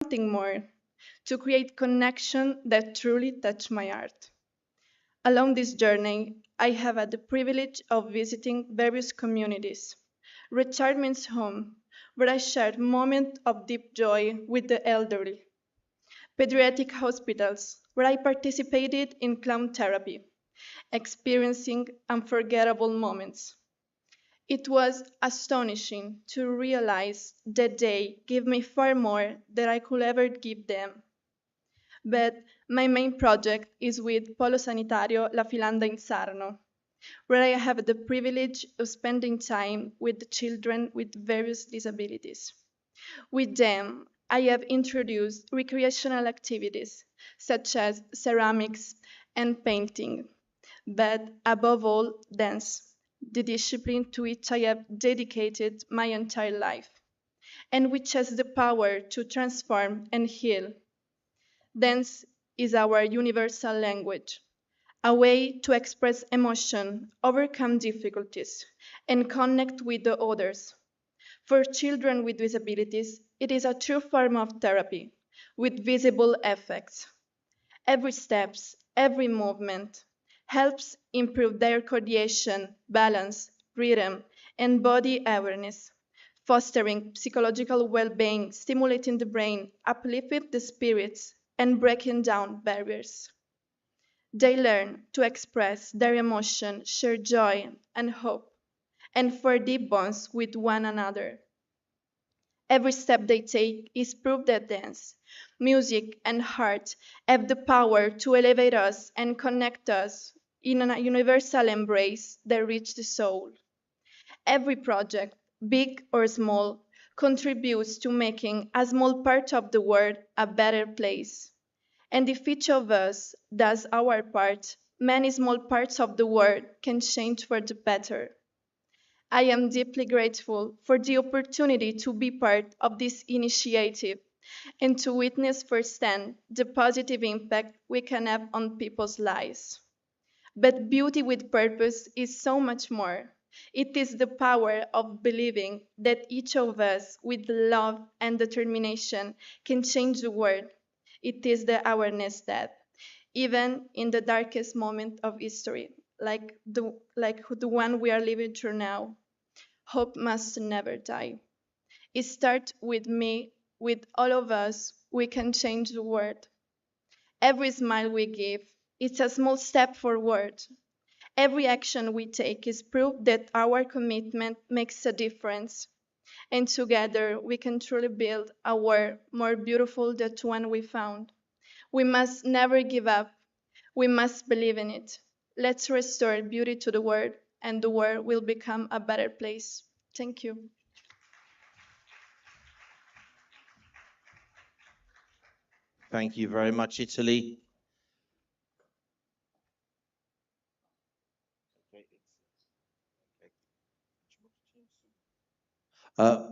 something more, to create connection that truly touch my heart. Along this journey, I have had the privilege of visiting various communities. Retirement home, where I shared moments of deep joy with the elderly. Pediatric hospitals, where I participated in clown therapy, experiencing unforgettable moments. It was astonishing to realize that they gave me far more than I could ever give them. But my main project is with Polo Sanitario La Filanda in Sarno, where I have the privilege of spending time with the children with various disabilities. With them, I have introduced recreational activities such as ceramics and painting, but above all, dance, the discipline to which I have dedicated my entire life, and which has the power to transform and heal. Dance is our universal language, a way to express emotion, overcome difficulties, and connect with the others. For children with disabilities, it is a true form of therapy with visible effects. Every steps, every movement helps improve their coordination, balance, rhythm, and body awareness, fostering psychological well-being, stimulating the brain, uplifting the spirits, and breaking down barriers. They learn to express their emotion, share joy and hope, and form deep bonds with one another. Every step they take is proof that dance, music, and art have the power to elevate us and connect us in a universal embrace that reaches the soul. Every project, big or small, contributes to making a small part of the world a better place. And if each of us does our part, many small parts of the world can change for the better. I am deeply grateful for the opportunity to be part of this initiative and to witness firsthand the positive impact we can have on people's lives. But beauty with purpose is so much more. It is the power of believing that each of us, with love and determination, can change the world. It is the awareness that, even in the darkest moment of history, like the one we are living through now, hope must never die. It starts with me, with all of us, we can change the world. Every smile we give, it's a small step forward. Every action we take is proof that our commitment makes a difference. And together we can truly build a world more beautiful than the one we found. We must never give up. We must believe in it. Let's restore beauty to the world, and the world will become a better place. Thank you. Thank you very much, Italy.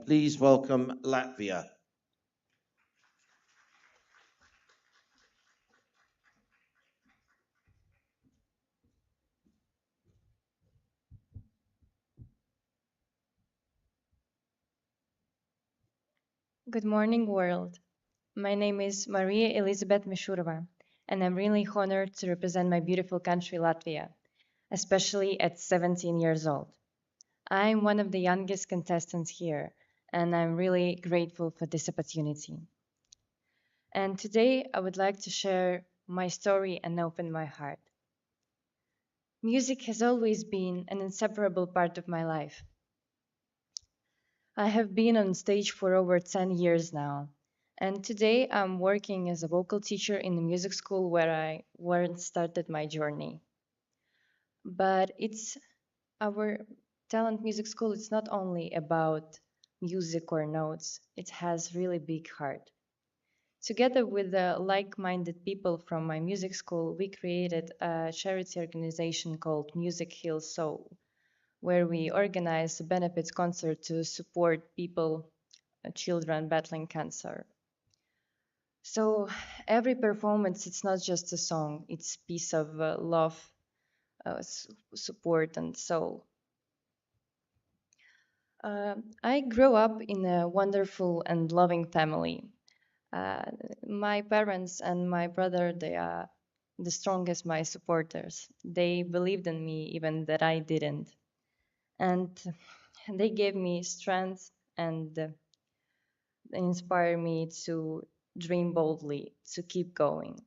Please welcome Latvia. Good morning, world. My name is Maria Elizabeth Mishurova, and I'm really honored to represent my beautiful country, Latvia, especially at 17 years old. I'm one of the youngest contestants here, and I'm really grateful for this opportunity. And today, I would like to share my story and open my heart. Music has always been an inseparable part of my life. I have been on stage for over 10 years now, and today I'm working as a vocal teacher in the music school where I started my journey. But it's our talent music school, it's not only about music or notes, it has really big heart. Together with the like-minded people from my music school, we created a charity organization called Music Heals Soul, where we organize a benefits concert to support people, children battling cancer. So every performance, it's not just a song, it's piece of love, support, and soul. I grew up in a wonderful and loving family. Uh, my parents and my brother, they are the strongest my supporters. They believed in me even that I didn't. And they gave me strength and inspire me to dream boldly, to keep going.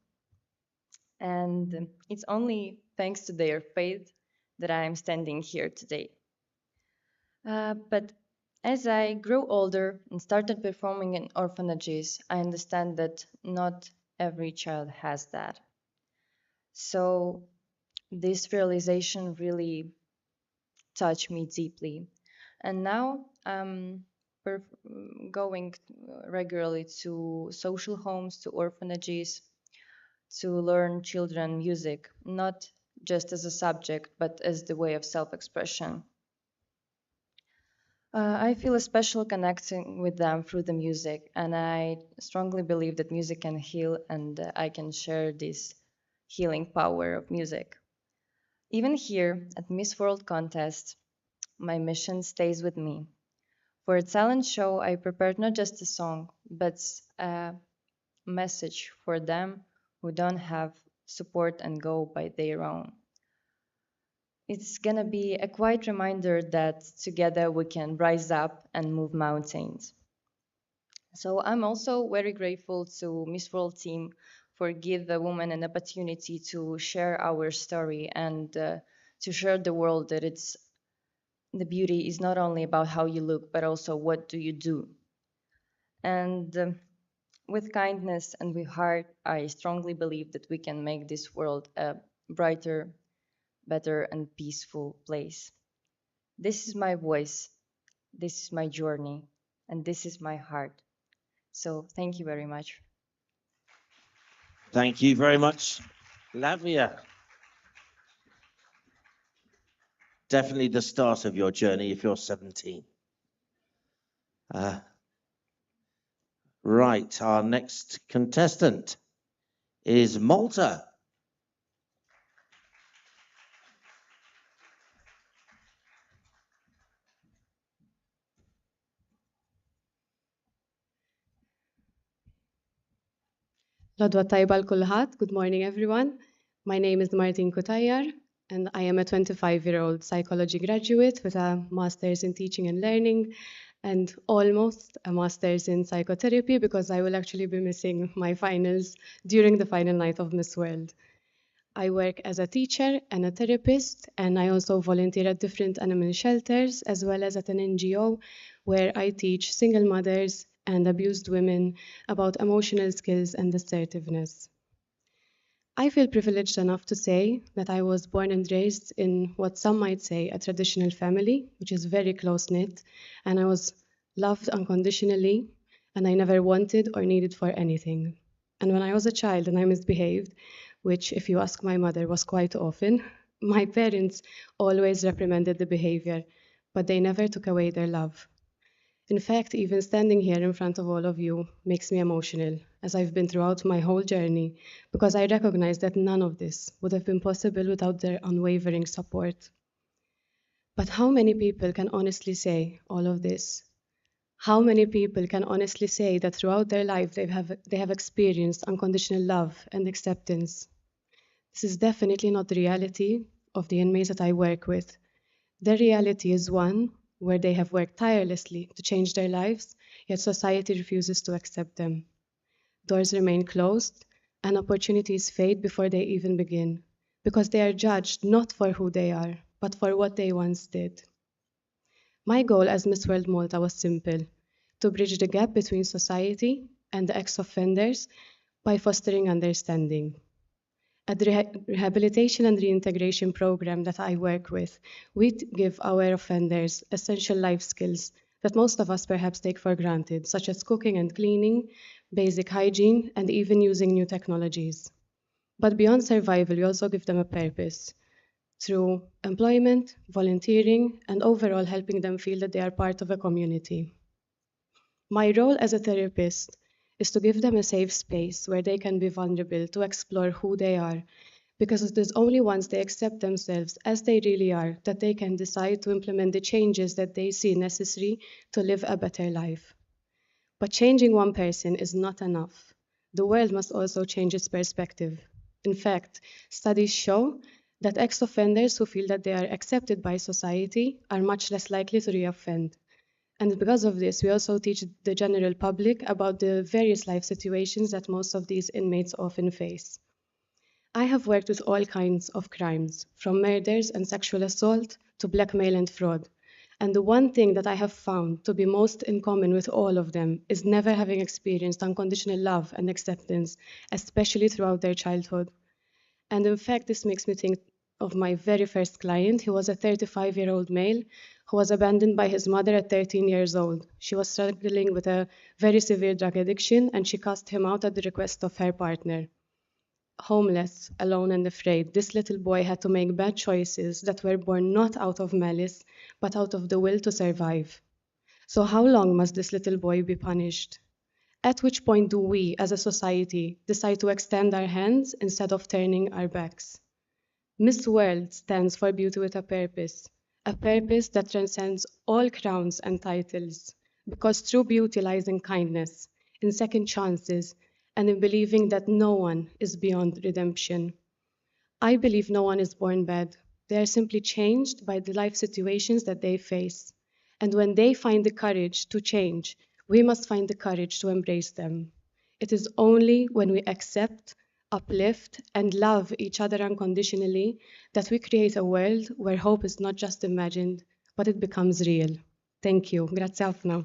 And it's only thanks to their faith that I am standing here today. But as I grew older and started performing in orphanages, I understand that not every child has that. So this realization really touched me deeply. And now I'm going regularly to social homes, to orphanages, to learn children music, not just as a subject, but as the way of self-expression. I feel a special connection with them through the music, and I strongly believe that music can heal, and I can share this healing power of music. Even here at Miss World contest, my mission stays with me. For a talent show, I prepared not just a song, but a message for them who don't have support and go by their own. It's gonna be a quiet reminder that together we can rise up and move mountains. So I'm also very grateful to Miss World team for give the woman an opportunity to share our story and to share the world that it's the beauty is not only about how you look, but also what do you do. And with kindness and with heart, I strongly believe that we can make this world a brighter, better, and peaceful place. This is my voice, this is my journey, and this is my heart. So thank you very much. Thank you very much, Latvia. Definitely the start of your journey if you're 17. Uh, right, our next contestant is Malta. Lodwa tajba l-kulħadd. Good morning, everyone. My name is Martin Kutayar, and I am a 25-year-old psychology graduate with a master's in teaching and learning and almost a master's in psychotherapy because I will actually be missing my finals during the final night of Miss World. I work as a teacher and a therapist, and I also volunteer at different animal shelters as well as at an NGO where I teach single mothers and abused women about emotional skills and assertiveness. I feel privileged enough to say that I was born and raised in what some might say a traditional family, which is very close knit, and I was loved unconditionally, and I never wanted or needed for anything. And when I was a child and I misbehaved, which, if you ask my mother, was quite often, my parents always reprimanded the behavior, but they never took away their love. In fact, even standing here in front of all of you makes me emotional, as I've been throughout my whole journey, because I recognize that none of this would have been possible without their unwavering support. But how many people can honestly say all of this? How many people can honestly say that throughout their life they have experienced unconditional love and acceptance? This is definitely not the reality of the inmates that I work with. Their reality is one where they have worked tirelessly to change their lives, yet society refuses to accept them. Doors remain closed, and opportunities fade before they even begin, because they are judged not for who they are, but for what they once did. My goal as Miss World Malta was simple: to bridge the gap between society and the ex-offenders by fostering understanding. At the rehabilitation and reintegration program that I work with, we give our offenders essential life skills that most of us perhaps take for granted, such as cooking and cleaning, basic hygiene, and even using new technologies. But beyond survival, we also give them a purpose through employment, volunteering, and overall helping them feel that they are part of a community. My role as a therapist is to give them a safe space where they can be vulnerable to explore who they are, because it is only once they accept themselves as they really are that they can decide to implement the changes that they see necessary to live a better life. But changing one person is not enough. The world must also change its perspective. In fact, studies show that ex-offenders who feel that they are accepted by society are much less likely to reoffend. And because of this, we also teach the general public about the various life situations that most of these inmates often face. I have worked with all kinds of crimes, from murders and sexual assault to blackmail and fraud. And the one thing that I have found to be most in common with all of them is never having experienced unconditional love and acceptance, especially throughout their childhood. And in fact, this makes me think of my very first client. He was a 35-year-old male who was abandoned by his mother at 13 years old. She was struggling with a very severe drug addiction, and she cast him out at the request of her partner. Homeless, alone, and afraid, this little boy had to make bad choices that were born not out of malice, but out of the will to survive. So, how long must this little boy be punished? At which point do we, as a society, decide to extend our hands instead of turning our backs? Miss World stands for beauty with a purpose that transcends all crowns and titles, because true beauty lies in kindness, in second chances, and in believing that no one is beyond redemption. I believe no one is born bad. They are simply changed by the life situations that they face. And when they find the courage to change, we must find the courage to embrace them. It is only when we accept, uplift, and love each other unconditionally that we create a world where hope is not just imagined, but it becomes real. Thank you. Grazie ħafna.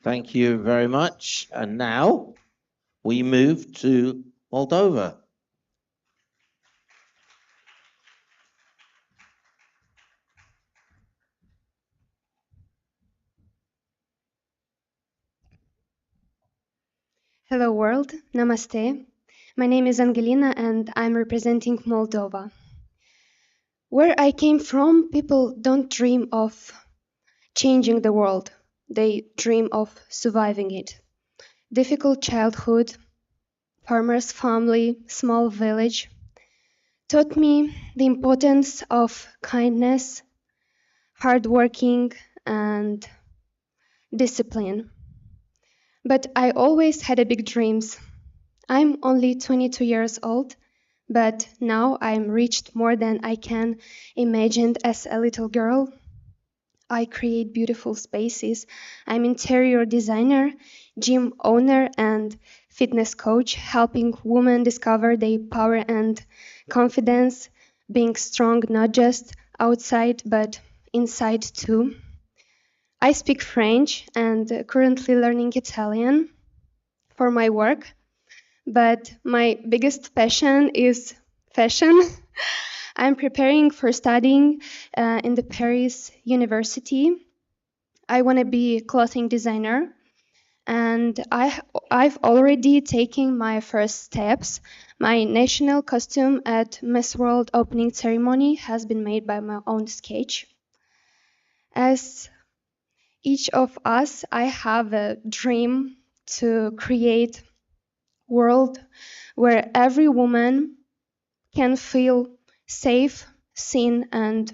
Thank you very much. And now we move to Moldova. Hello world, namaste. My name is Angelina and I'm representing Moldova. Where I came from, people don't dream of changing the world. They dream of surviving it. Difficult childhood, farmer's family, small village, taught me the importance of kindness, hard working, and discipline. But I always had a big dreams. I'm only 22 years old, but now I'm reached more than I can imagine as a little girl. I create beautiful spaces. I'm interior designer, gym owner, and fitness coach, helping women discover their power and confidence, being strong not just outside but inside too. I speak French and currently learning Italian for my work, but my biggest passion is fashion. I'm preparing for studying in the Paris University. I want to be a clothing designer, and I've already taken my first steps. My national costume at Miss World opening ceremony has been made by my own sketch. As each of us, I have a dream to create a world where every woman can feel safe, seen, and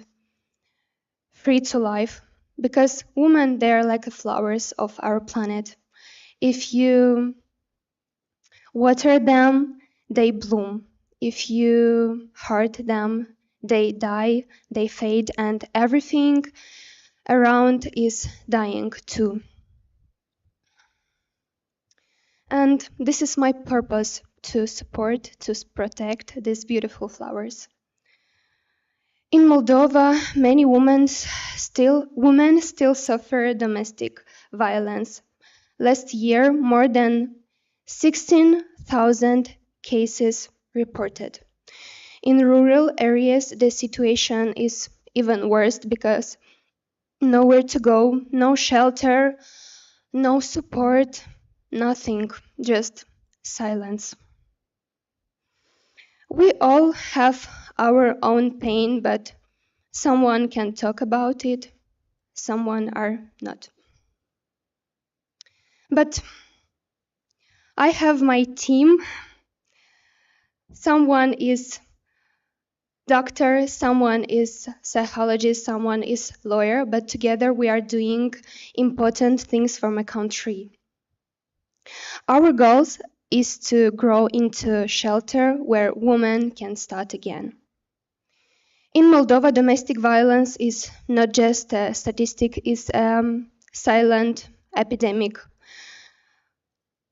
free to live. Because women, they're like the flowers of our planet. If you water them, they bloom. If you hurt them, they die, they fade, and everything around is dying too. And this is my purpose, to support, to protect these beautiful flowers. In Moldova, many women still suffer domestic violence. Last year, more than 16,000 cases reported. In rural areas, the situation is even worse because nowhere to go, no shelter, no support, nothing, just silence. We all have our own pain, but someone can talk about it, someone are not. But I have my team. Someone is doctor, someone is psychologist, someone is lawyer, but together we are doing important things for my country. Our goal is to grow into a shelter where women can start again. In Moldova, domestic violence is not just a statistic, it's a silent epidemic.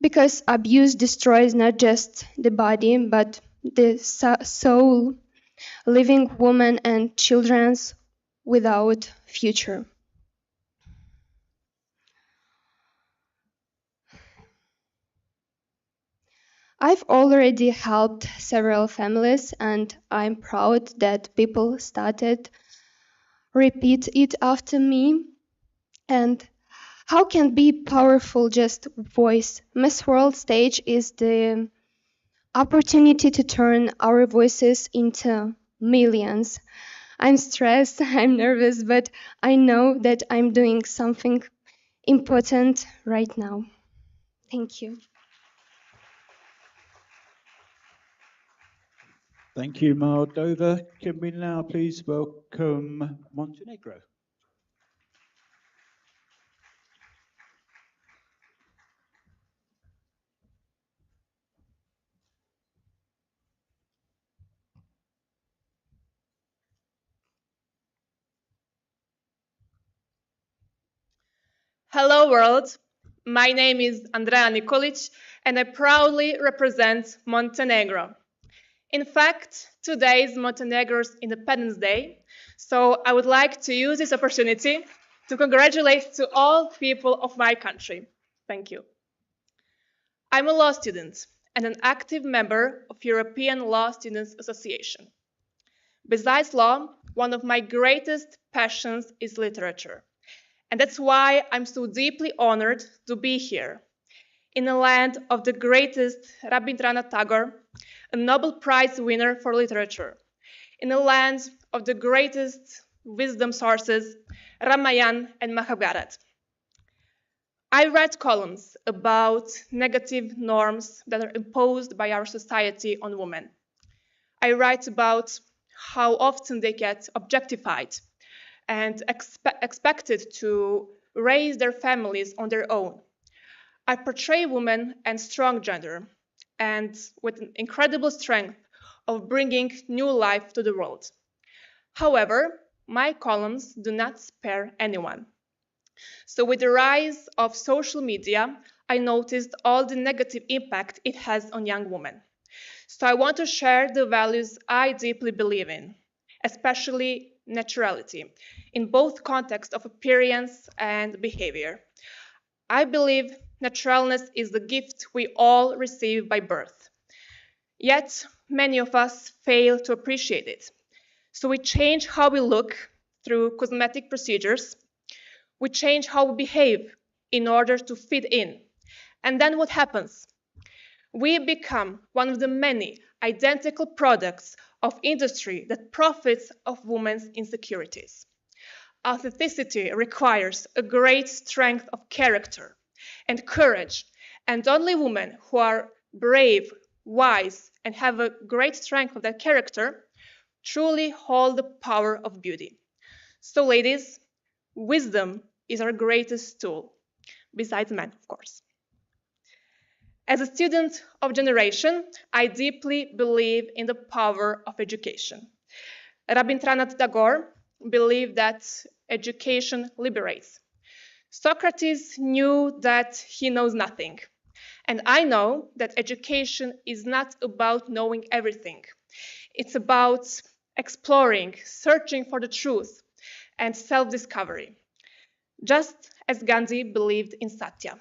Because abuse destroys not just the body, but the soul, leaving women and children without future. I've already helped several families, and I'm proud that people started repeat it after me. And how can be powerful just voice? Miss World stage is the opportunity to turn our voices into millions. I'm stressed, I'm nervous, but I know that I'm doing something important right now. Thank you. Thank you, Moldova. Can we now please welcome Montenegro? Hello world, my name is Andrea Nikolic and I proudly represent Montenegro. In fact, today is Montenegro's Independence Day, so I would like to use this opportunity to congratulate to all people of my country. Thank you. I'm a law student and an active member of European Law Students Association. Besides law, one of my greatest passions is literature. And that's why I'm so deeply honored to be here, in the land of the greatest Rabindranath Tagore, a Nobel Prize winner for literature, in the land of the greatest wisdom sources, Ramayana and Mahabharata. I write columns about negative norms that are imposed by our society on women. I write about how often they get objectified and expected to raise their families on their own. I portray women and strong gender, and with an incredible strength of bringing new life to the world. However, my columns do not spare anyone. So with the rise of social media, I noticed all the negative impact it has on young women. So I want to share the values I deeply believe in, especially naturality, in both context of appearance and behavior. I believe naturalness is the gift we all receive by birth. Yet, many of us fail to appreciate it. So we change how we look through cosmetic procedures. We change how we behave in order to fit in. And then what happens? We become one of the many identical products of industry that profits of women's insecurities. Authenticity requires a great strength of character and courage, and only women who are brave, wise, and have a great strength of that character truly hold the power of beauty. So ladies, wisdom is our greatest tool, besides men, of course. As a student of generation, I deeply believe in the power of education. Rabindranath Tagore believed that education liberates. Socrates knew that he knows nothing. And I know that education is not about knowing everything. It's about exploring, searching for the truth, and self-discovery. Just as Gandhi believed in Satya,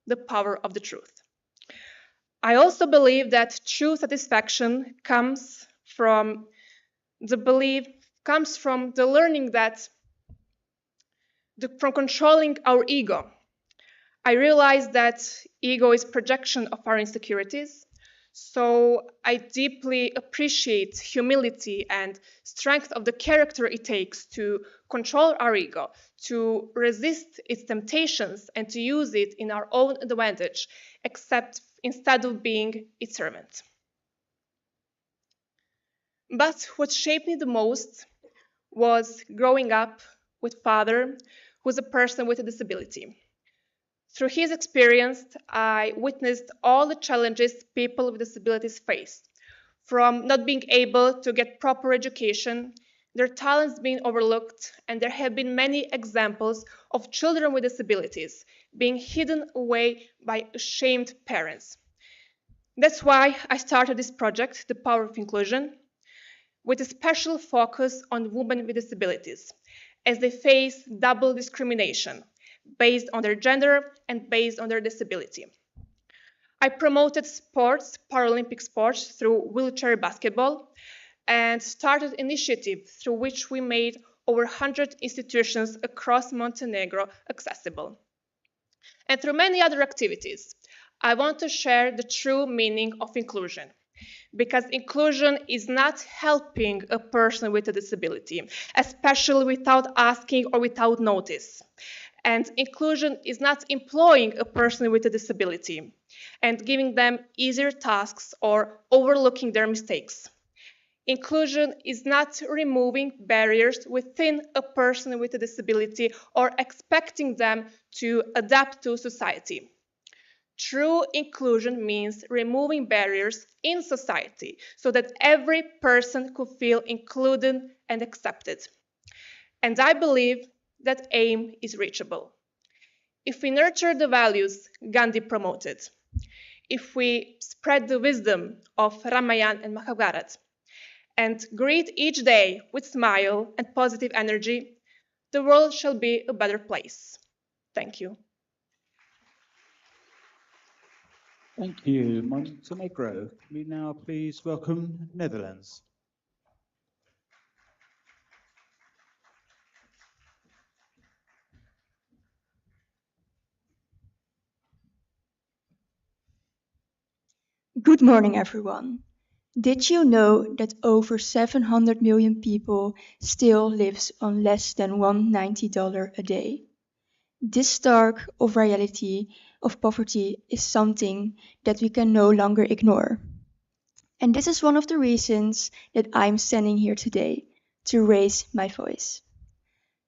the power of the truth. I also believe that true satisfaction comes from the learning that from controlling our ego. I realize that ego is projection of our insecurities. So I deeply appreciate humility and strength of the character it takes to control our ego, to resist its temptations and to use it in our own advantage, except instead of being its servant. But what shaped me the most was growing up with father who's a person with a disability. Through his experience, I witnessed all the challenges people with disabilities face, from not being able to get proper education, their talents being overlooked, and there have been many examples of children with disabilities being hidden away by ashamed parents. That's why I started this project, The Power of Inclusion, with a special focus on women with disabilities, as they face double discrimination based on their gender and based on their disability. I promoted sports, Paralympic sports, through wheelchair basketball and started initiative through which we made over 100 institutions across Montenegro accessible. And through many other activities, I want to share the true meaning of inclusion, because inclusion is not helping a person with a disability, especially without asking or without notice. And inclusion is not employing a person with a disability and giving them easier tasks or overlooking their mistakes. Inclusion is not removing barriers within a person with a disability or expecting them to adapt to society. True inclusion means removing barriers in society so that every person could feel included and accepted. And I believe that aim is reachable. If we nurture the values Gandhi promoted, if we spread the wisdom of Ramayana and Mahabharata, and greet each day with smile and positive energy, the world shall be a better place. Thank you. Thank you, Montenegro. Can we now please welcome Netherlands? Good morning, everyone. Did you know that over 700 million people still lives on less than $190 a day? This stark of reality of poverty is something that we can no longer ignore. And this is one of the reasons that I'm standing here today, to raise my voice.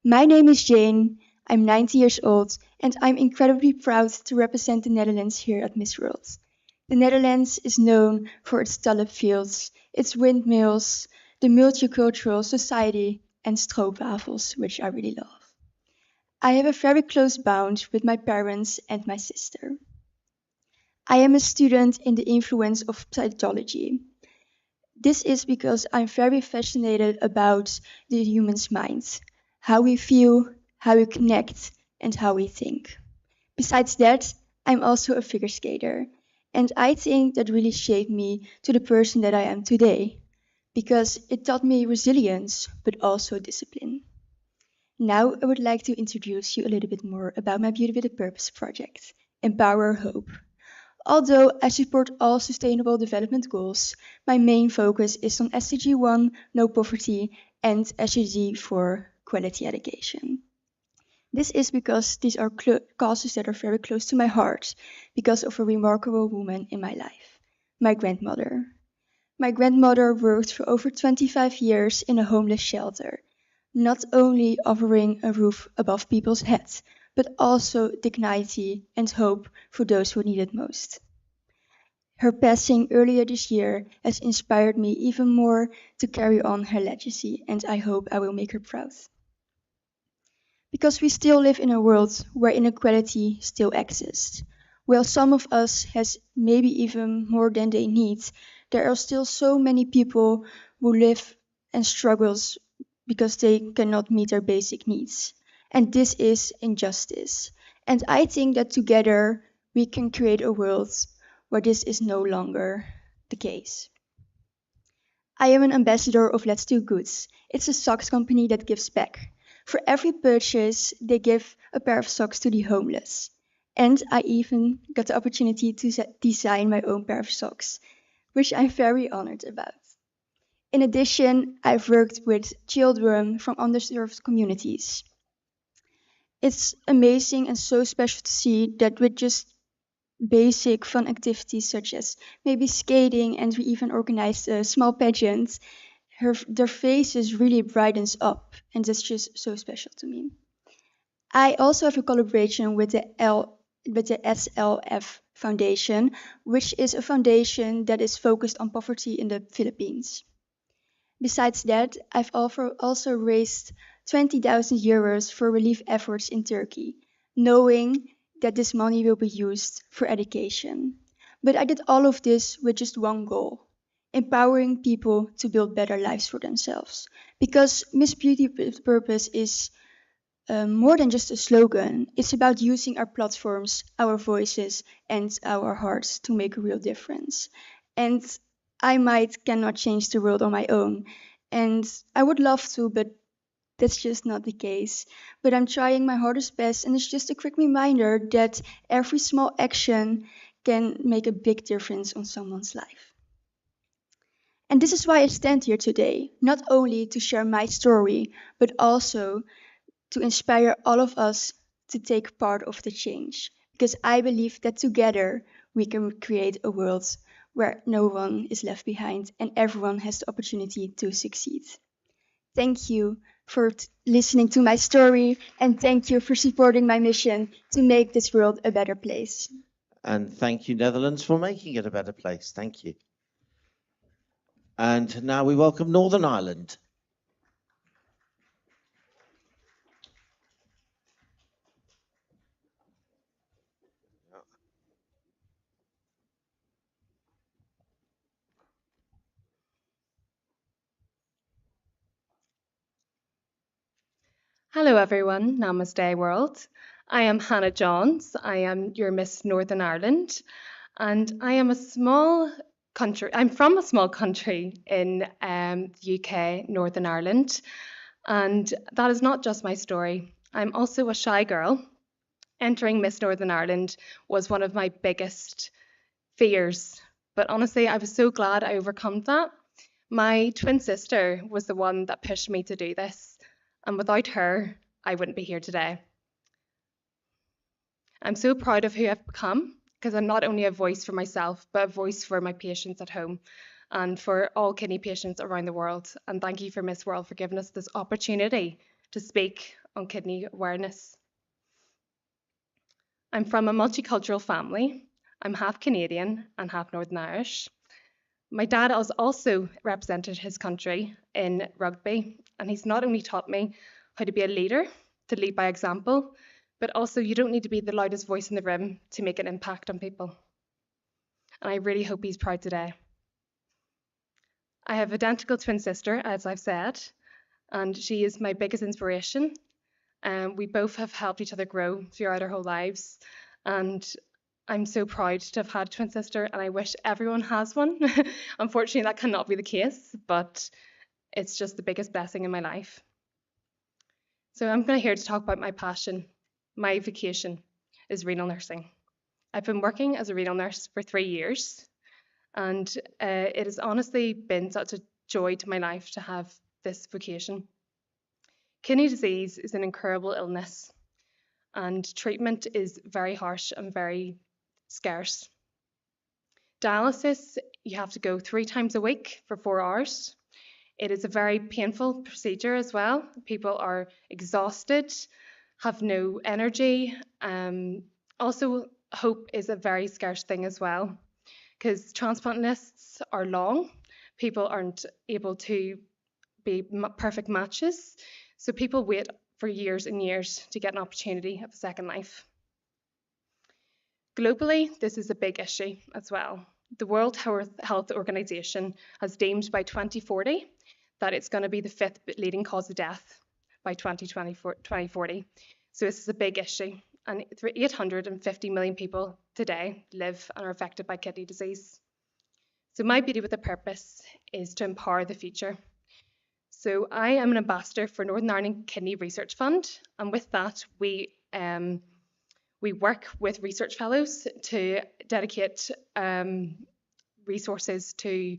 My name is Jane, I'm 90 years old, and I'm incredibly proud to represent the Netherlands here at Miss World. The Netherlands is known for its tulip fields, its windmills, the multicultural society, and stroopwafels, which I really love. I have a very close bond with my parents and my sister. I am a student in the influence of psychology. This is because I'm very fascinated about the human's mind, how we feel, how we connect, and how we think. Besides that, I'm also a figure skater, and I think that really shaped me to the person that I am today, because it taught me resilience, but also discipline. Now I would like to introduce you a little bit more about my Beauty with a Purpose project, Empower Hope. Although I support all sustainable development goals, my main focus is on SDG 1, no poverty, and SDG 4, quality education. This is because these are causes that are very close to my heart because of a remarkable woman in my life, my grandmother. My grandmother worked for over 25 years in a homeless shelter, not only offering a roof above people's heads, but also dignity and hope for those who need it most. Her passing earlier this year has inspired me even more to carry on her legacy, and I hope I will make her proud. Because we still live in a world where inequality still exists. While some of us has maybe even more than they need, there are still so many people who live and struggles because they cannot meet their basic needs. And this is injustice. And I think that together we can create a world where this is no longer the case. I am an ambassador of Let's Do Goods. It's a socks company that gives back. For every purchase, they give a pair of socks to the homeless. And I even got the opportunity to design my own pair of socks, which I'm very honored about. In addition, I've worked with children from underserved communities. It's amazing and so special to see that with just basic fun activities such as maybe skating, and we even organized a small pageant, their faces really brightens up, and that's just so special to me. I also have a collaboration with the SLF Foundation, which is a foundation that is focused on poverty in the Philippines. Besides that, I've also raised 20,000 euros for relief efforts in Turkey, knowing that this money will be used for education. But I did all of this with just one goal: empowering people to build better lives for themselves. Because Miss Beauty's purpose is more than just a slogan. It's about using our platforms, our voices, and our hearts to make a real difference. And I might cannot change the world on my own. And I would love to, but that's just not the case. But I'm trying my hardest best, and it's just a quick reminder that every small action can make a big difference on someone's life. And this is why I stand here today, not only to share my story, but also to inspire all of us to take part of the change. Because I believe that together we can create a world where no one is left behind and everyone has the opportunity to succeed. Thank you for listening to my story, and thank you for supporting my mission to make this world a better place. And thank you, Netherlands, for making it a better place. Thank you. And now we welcome Northern Ireland. Hello everyone, Namaste world. I am Hannah Johns. I am your Miss Northern Ireland, and I am a small country. I'm from a small country in the UK, Northern Ireland, and that is not just my story. I'm also a shy girl. Entering Miss Northern Ireland was one of my biggest fears, but honestly, I was so glad I overcome that. My twin sister was the one that pushed me to do this, and without her, I wouldn't be here today. I'm so proud of who I've become because I'm not only a voice for myself, but a voice for my patients at home and for all kidney patients around the world. And thank you for Miss World for giving us this opportunity to speak on kidney awareness. I'm from a multicultural family. I'm half Canadian and half Northern Irish. My dad has also represented his country in rugby, and he's not only taught me how to be a leader, to lead by example, but also you don't need to be the loudest voice in the room to make an impact on people. And I really hope he's proud today. I have an identical twin sister, as I've said, and she is my biggest inspiration. We both have helped each other grow throughout our whole lives, and I'm so proud to have had a twin sister, and I wish everyone has one. Unfortunately, that cannot be the case, but it's just the biggest blessing in my life. So I'm here to talk about my passion. My vocation is renal nursing. I've been working as a renal nurse for 3 years, and it has honestly been such a joy to my life to have this vocation. Kidney disease is an incurable illness, and treatment is very harsh and very scarce. Dialysis, you have to go 3 times a week for 4 hours. It is a very painful procedure as well. People are exhausted, have no energy. Also, hope is a very scarce thing as well, because transplant lists are long. People aren't able to be perfect matches. So people wait for years and years to get an opportunity of a second life. Globally, this is a big issue as well. The World Health Organization has deemed by 2040 that it's going to be the 5th leading cause of death by 2040. So this is a big issue. And 850 million people today live and are affected by kidney disease. So my beauty with a purpose is to empower the future. So I am an ambassador for Northern Ireland Kidney Research Fund, and with that we work with research fellows to dedicate resources to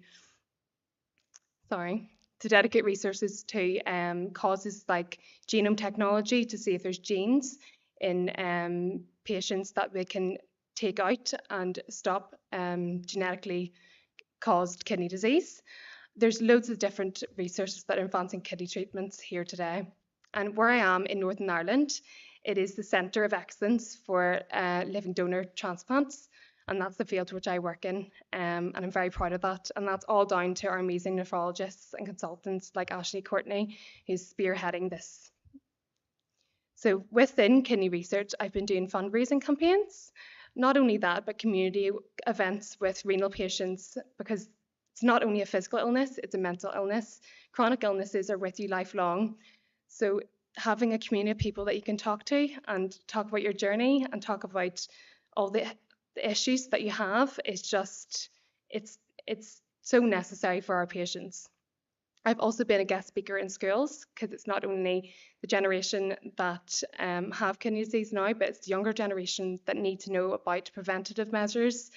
causes like genome technology to see if there's genes in patients that we can take out and stop genetically caused kidney disease. There's loads of different research that are advancing kidney treatments here today. And where I am in Northern Ireland, it is the centre of excellence for living donor transplants. And that's the field which I work in. And I'm very proud of that. And that's all down to our amazing nephrologists and consultants like Ashley Courtney, who's spearheading this. So within kidney research, I've been doing fundraising campaigns. Not only that, but community events with renal patients, because it's not only a physical illness, it's a mental illness. Chronic illnesses are with you lifelong. So having a community of people that you can talk to and talk about your journey and talk about all the issues that you have is just, it's so necessary for our patients. I've also been a guest speaker in schools because it's not only the generation that have kidney disease now, but it's the younger generation that need to know about preventative measures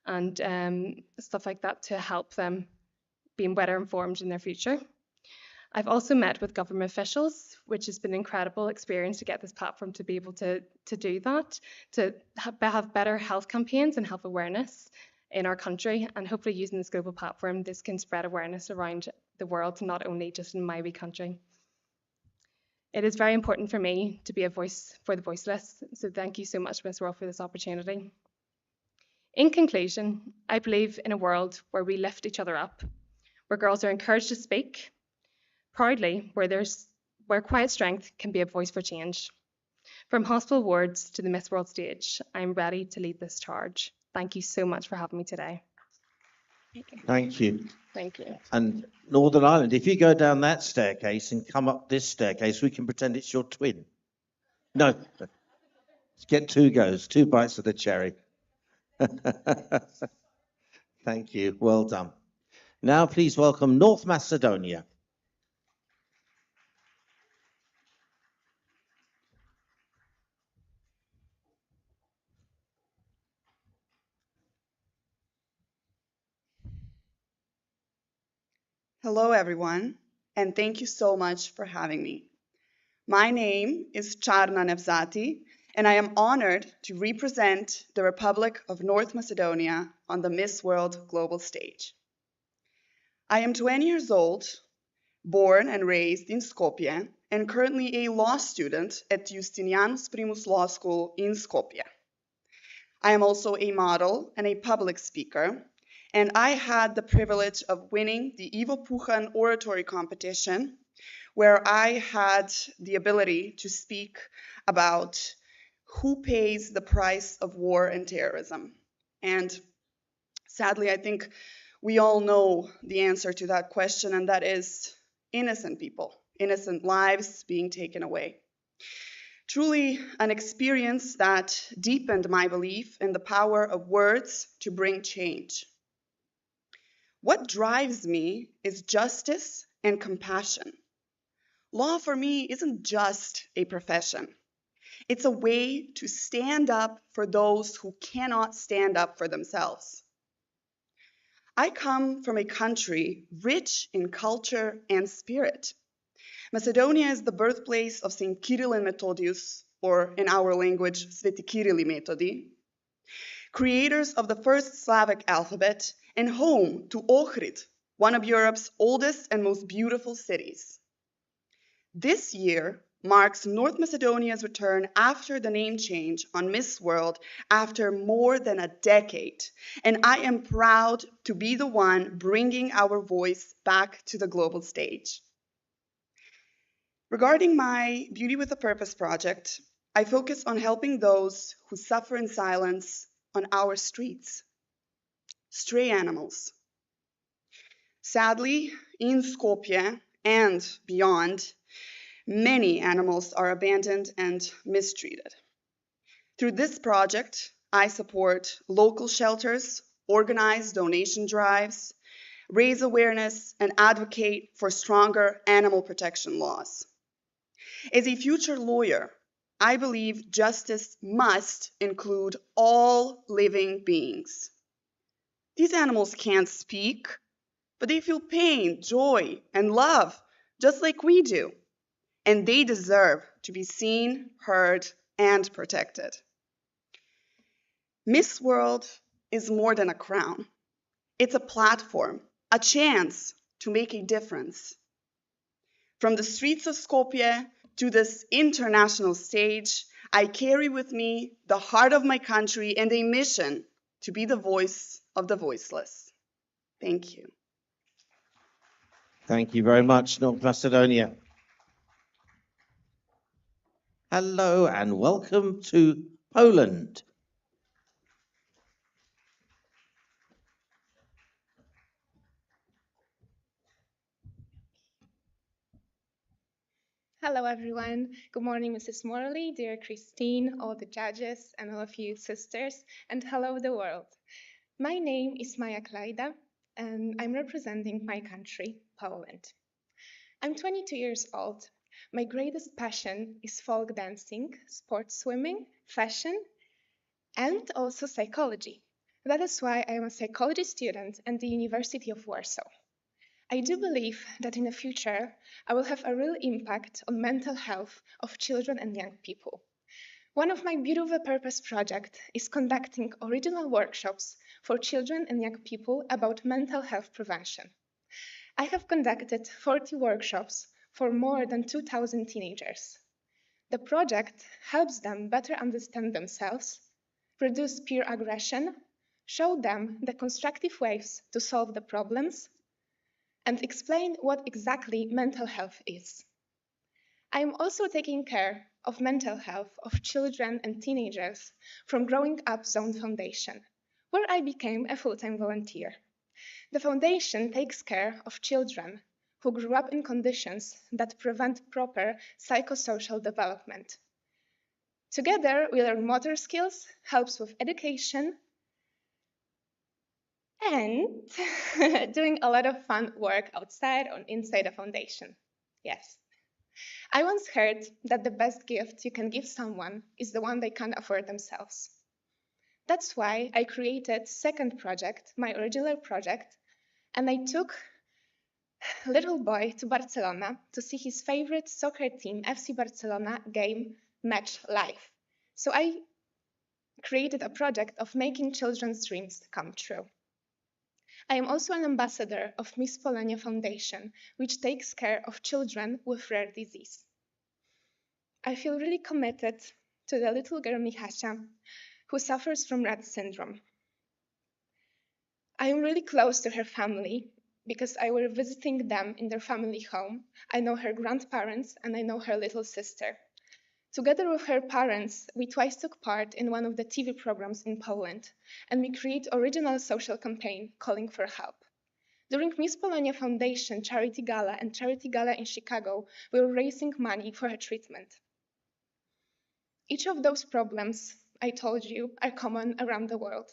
and stuff like that to help them being better informed in their future. I've also met with government officials, which has been an incredible experience to get this platform to be able to do that, to have better health campaigns and health awareness in our country, and hopefully using this global platform, this can spread awareness around the world, not only just in my wee country. It is very important for me to be a voice for the voiceless, so thank you so much, Ms. World, for this opportunity. In conclusion, I believe in a world where we lift each other up, where girls are encouraged to speak proudly, where quiet strength can be a voice for change. From hospital wards to the Miss World stage, I'm ready to lead this charge. Thank you so much for having me today. Thank you. Thank you. And Northern Ireland, if you go down that staircase and come up this staircase, we can pretend it's your twin. No, get two goes, 2 bites of the cherry. Thank you, well done. Now please welcome North Macedonia. Hello, everyone, and thank you so much for having me. My name is Charna Nevzati, and I am honored to represent the Republic of North Macedonia on the Miss World global stage. I am 20 years old, born and raised in Skopje, and currently a law student at Justinianus Primus Law School in Skopje. I am also a model and a public speaker, and I had the privilege of winning the Ivo Puchan oratory competition, where I had the ability to speak about who pays the price of war and terrorism. And sadly, I think we all know the answer to that question, and that is innocent people, innocent lives being taken away. Truly an experience that deepened my belief in the power of words to bring change. What drives me is justice and compassion. Law for me isn't just a profession. It's a way to stand up for those who cannot stand up for themselves. I come from a country rich in culture and spirit. Macedonia is the birthplace of St. Kirill and Methodius, or in our language, Sveti Kirill I Metodi, creators of the first Slavic alphabet, and home to Ohrid, one of Europe's oldest and most beautiful cities. This year marks North Macedonia's return after the name change on Miss World after more than a decade, and I am proud to be the one bringing our voice back to the global stage. Regarding my Beauty with a Purpose project, I focus on helping those who suffer in silence on our streets. Stray animals. Sadly, in Skopje and beyond, many animals are abandoned and mistreated. Through this project, I support local shelters, organize donation drives, raise awareness, and advocate for stronger animal protection laws. As a future lawyer, I believe justice must include all living beings. These animals can't speak, but they feel pain, joy, and love, just like we do. And they deserve to be seen, heard, and protected. Miss World is more than a crown. It's a platform, a chance to make a difference. From the streets of Skopje to this international stage, I carry with me the heart of my country and a mission to be the voice of the voiceless. Thank you. Thank you very much, North Macedonia. Hello and welcome to Poland. Hello, everyone. Good morning, Mrs. Morley, dear Christine, all the judges, and all of you sisters, and hello, the world. My name is Maja Klajda, and I'm representing my country, Poland. I'm 22 years old. My greatest passion is folk dancing, sports swimming, fashion, and also psychology. That is why I am a psychology student at the University of Warsaw. I do believe that in the future, I will have a real impact on mental health of children and young people. One of my beautiful purpose projects is conducting original workshops for children and young people about mental health prevention. I have conducted 40 workshops for more than 2,000 teenagers. The project helps them better understand themselves, reduce peer aggression, show them the constructive ways to solve the problems, and explain what exactly mental health is. I am also taking care of mental health of children and teenagers from Growing Up Zone Foundation, where I became a full-time volunteer. The foundation takes care of children who grew up in conditions that prevent proper psychosocial development. Together, we learn motor skills, helps with education, and doing a lot of fun work outside or inside the foundation. Yes. I once heard that the best gift you can give someone is the one they can't afford themselves. That's why I created second project, my original project, and I took a little boy to Barcelona to see his favorite soccer team, FC Barcelona, game match live. So I created a project of making children's dreams come true. I am also an ambassador of Miss Polonia Foundation, which takes care of children with rare disease. I feel really committed to the little girl Michasia, who suffers from Rett syndrome. I am really close to her family because I were visiting them in their family home. I know her grandparents and I know her little sister. Together with her parents, we twice took part in one of the TV programs in Poland, and we create original social campaign calling for help. During Miss Polonia Foundation Charity Gala and Charity Gala in Chicago, we were raising money for her treatment. Each of those problems I told you are common around the world.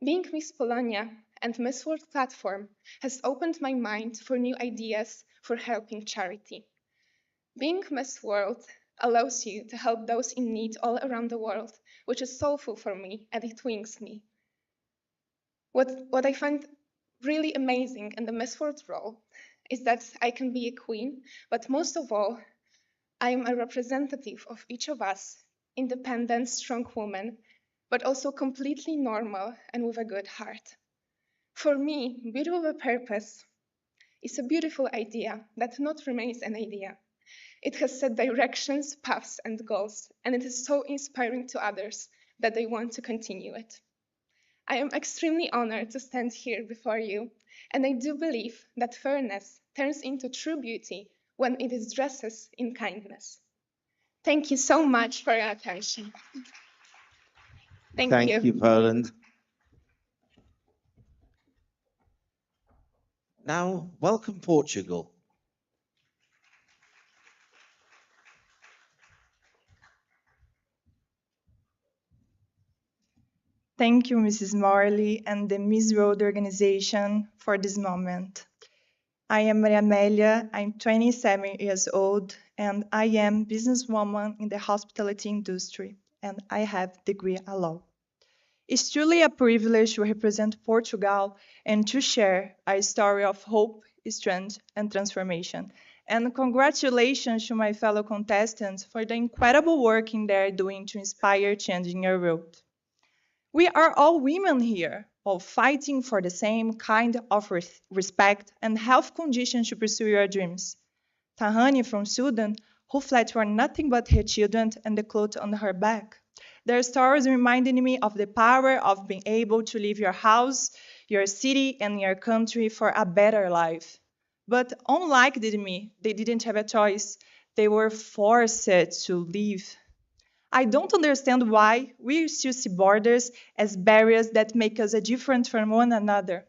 Being Miss Polonia and Miss World platform has opened my mind for new ideas for helping charity. Being Miss World allows you to help those in need all around the world, which is soulful for me and it wings me. What I find really amazing in the Miss World role is that I can be a queen, but most of all, I am a representative of each of us, independent, strong woman, but also completely normal and with a good heart. For me, beauty with a purpose is a beautiful idea that not remains an idea. It has set directions, paths, and goals, and it is so inspiring to others that they want to continue it. I am extremely honored to stand here before you, and I do believe that fairness turns into true beauty when it is dressed in kindness. Thank you so much for your attention. Thank you, Poland. Now, welcome Portugal. Thank you, Mrs. Morley and the Miss World organization for this moment. I am Maria Amélia, I'm 27 years old, and I am businesswoman in the hospitality industry, and I have degree at law. It's truly a privilege to represent Portugal and to share a story of hope, strength, and transformation. And congratulations to my fellow contestants for the incredible work they're doing to inspire change in your world. We are all women here, while fighting for the same kind of respect and health conditions to pursue your dreams. Tahani from Sudan, who fled for nothing but her children and the clothes on her back. Their stories reminded me of the power of being able to leave your house, your city, and your country for a better life. But unlike me, they didn't have a choice. They were forced to leave. I don't understand why we still see borders as barriers that make us different from one another.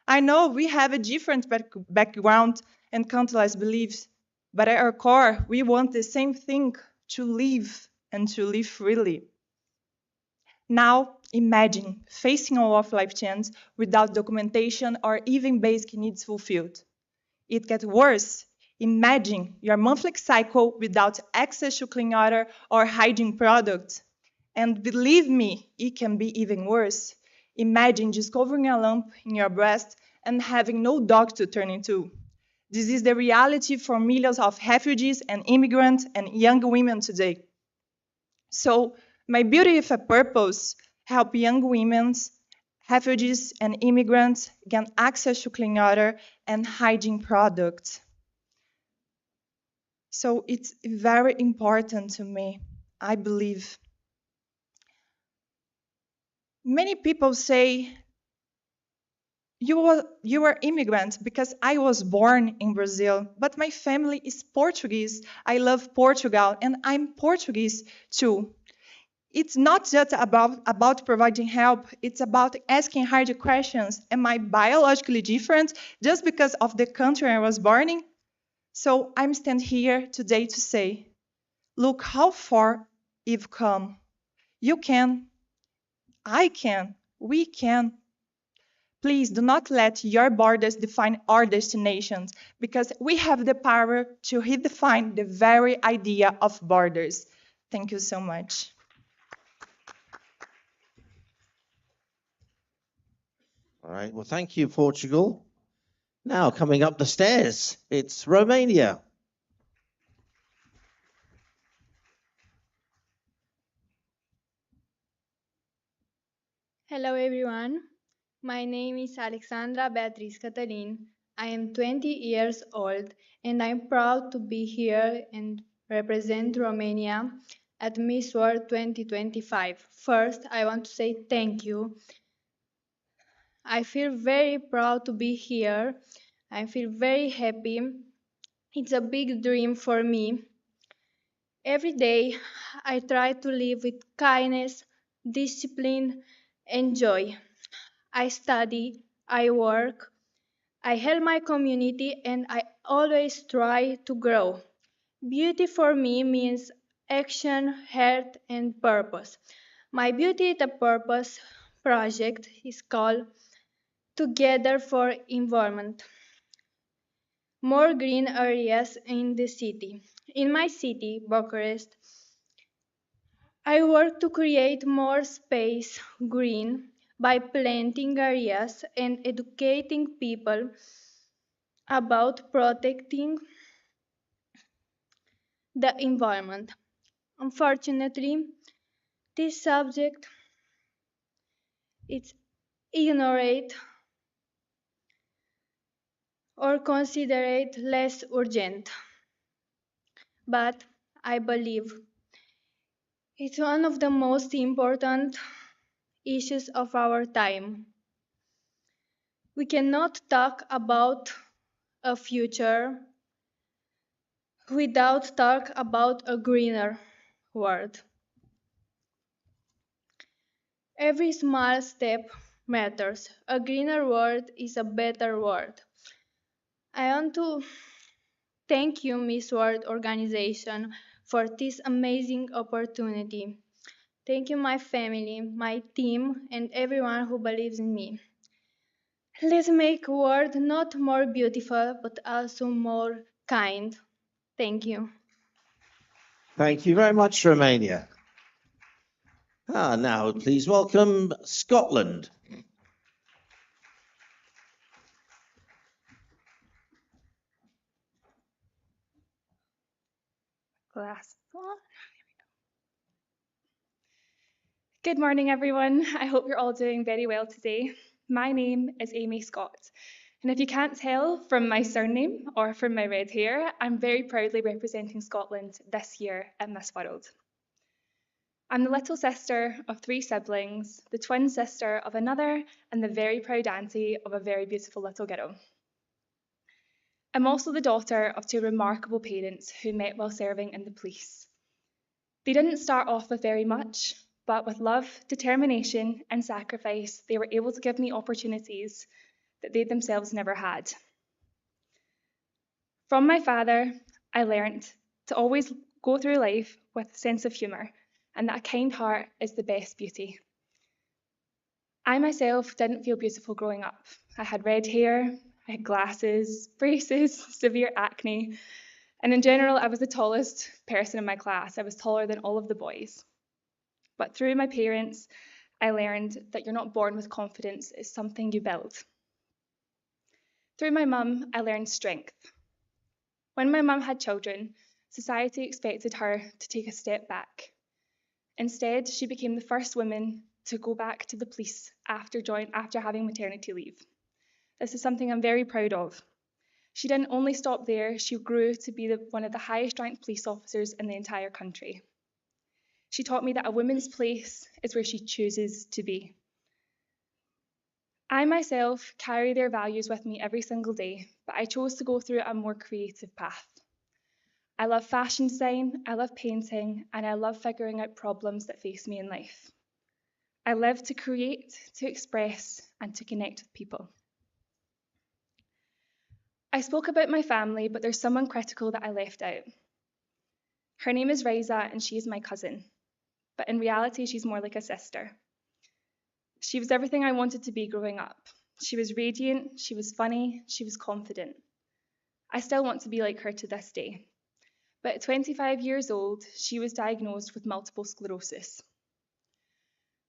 I know we have a different background and countless beliefs, but at our core, we want the same thing, to live and to live freely. Now, imagine facing all of life chance without documentation or even basic needs fulfilled. It gets worse. Imagine your monthly cycle without access to clean water or hygiene products. And believe me, it can be even worse. Imagine discovering a lump in your breast and having no dog to turn into. This is the reality for millions of refugees and immigrants and young women today. So, my Beauty with a Purpose help young women, refugees, and immigrants gain access to clean water and hygiene products. So it's very important to me, I believe. Many people say you are immigrant because I was born in Brazil, but my family is Portuguese. I love Portugal and I'm Portuguese too. It's not just about providing help, it's about asking hard questions. Am I biologically different just because of the country I was born in? So I'm standing here today to say, look how far you've come. You can, I can, we can. Please do not let your borders define our destinations because we have the power to redefine the very idea of borders. Thank you so much. All right. Well, thank you, Portugal. Now, coming up the stairs, it's Romania. Hello everyone, my name is Alexandra Beatriz Catalin. I am 20 years old and I'm proud to be here and represent Romania at Miss World 2025. First, I want to say thank you. I feel very proud to be here. I feel very happy. It's a big dream for me. Every day, I try to live with kindness, discipline, and joy. I study, I work, I help my community, and I always try to grow. Beauty for me means action, heart, and purpose. My Beauty the Purpose project is called Together for Environment. More green areas in the city. In my city, Bucharest, I work to create more space green by planting areas and educating people about protecting the environment. Unfortunately, this subject is ignored or considered less urgent, but I believe it's one of the most important issues of our time. We cannot talk about a future without talk about a greener world. Every small step matters. A greener world is a better world. I want to thank you, Miss World organization, for this amazing opportunity. Thank you, my family, my team, and everyone who believes in me. Let's make a world not more beautiful, but also more kind. Thank you. Thank you very much, Romania. Now, please welcome Scotland. Glass on. Good morning, everyone. I hope you're all doing very well today. My name is Amy Scott, and if you can't tell from my surname or from my red hair, I'm very proudly representing Scotland this year at Miss World. I'm the little sister of 3 siblings, the twin sister of another, and the very proud auntie of a very beautiful little girl. I'm also the daughter of 2 remarkable parents who met while serving in the police. They didn't start off with very much, but with love, determination, and sacrifice, they were able to give me opportunities that they themselves never had. From my father, I learnt to always go through life with a sense of humour, and that a kind heart is the best beauty. I myself didn't feel beautiful growing up. I had red hair, I had glasses, braces, severe acne, and in general, I was the tallest person in my class. I was taller than all of the boys. But through my parents, I learned that you're not born with confidence, it's something you build. Through my mum, I learned strength. When my mum had children, society expected her to take a step back. Instead, she became the first woman to go back to the police after having maternity leave. This is something I'm very proud of. She didn't only stop there, she grew to be one of the highest ranked police officers in the entire country. She taught me that a woman's place is where she chooses to be. I myself carry their values with me every single day, but I chose to go through a more creative path. I love fashion design, I love painting, and I love figuring out problems that face me in life. I live to create, to express, and to connect with people. I spoke about my family, but there's someone critical that I left out. Her name is Riza, and she is my cousin, but in reality, she's more like a sister. She was everything I wanted to be growing up. She was radiant, she was funny, she was confident. I still want to be like her to this day. But at 25 years old, she was diagnosed with multiple sclerosis.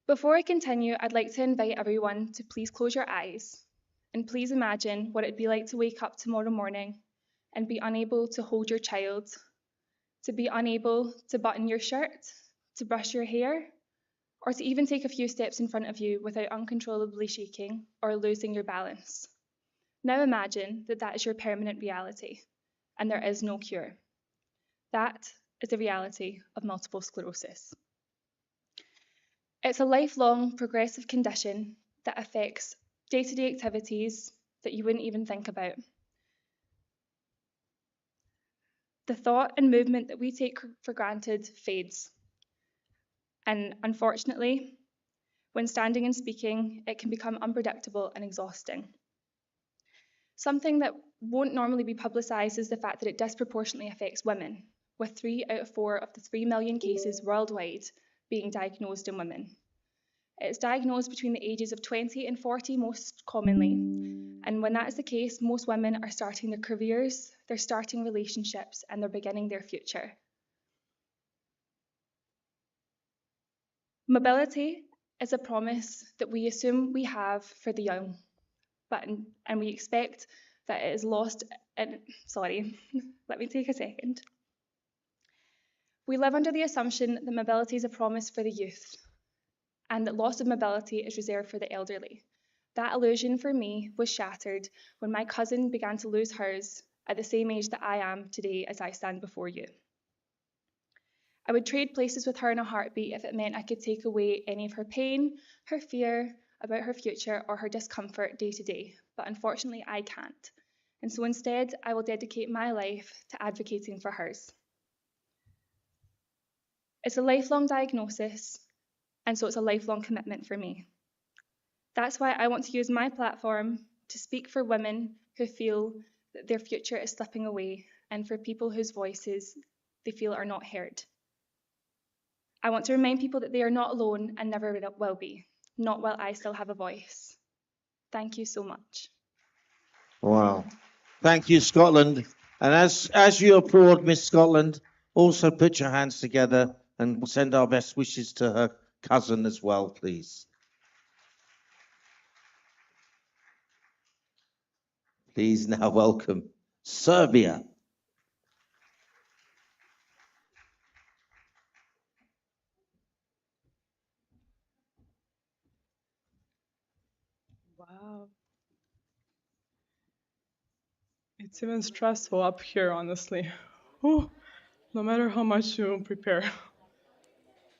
Before I continue, I'd like to invite everyone to please close your eyes and please imagine what it'd be like to wake up tomorrow morning and be unable to hold your child, to be unable to button your shirt, to brush your hair, or to even take a few steps in front of you without uncontrollably shaking or losing your balance. Now imagine that that is your permanent reality and there is no cure. That is the reality of multiple sclerosis. It's a lifelong progressive condition that affects day-to-day activities that you wouldn't even think about. The thought and movement that we take for granted fades. And unfortunately, when standing and speaking, it can become unpredictable and exhausting. Something that won't normally be publicised is the fact that it disproportionately affects women, with 3 out of 4 of the 3 million cases worldwide being diagnosed in women. It's diagnosed between the ages of 20 and 40 most commonly, and when that is the case, most women are starting their careers, they're starting relationships, and they're beginning their future. Mobility is a promise that we assume we have for the young, and we expect that it is lost in, let me take a second. We live under the assumption that mobility is a promise for the youth, and that loss of mobility is reserved for the elderly. That illusion for me was shattered when my cousin began to lose hers at the same age that I am today as I stand before you. I would trade places with her in a heartbeat if it meant I could take away any of her pain, her fear about her future, or her discomfort day to day, but unfortunately I can't. And so instead, I will dedicate my life to advocating for hers. It's a lifelong diagnosis, and so it's a lifelong commitment for me. That's why I want to use my platform to speak for women who feel that their future is slipping away and for people whose voices they feel are not heard. I want to remind people that they are not alone and never will be, not while I still have a voice. Thank you so much. Wow. Thank you, Scotland. And as you applaud Miss Scotland, also put your hands together and send our best wishes to her cousin as well, please. Please now welcome Serbia. Wow. It's even stressful up here, honestly. Whew, no matter how much you prepare.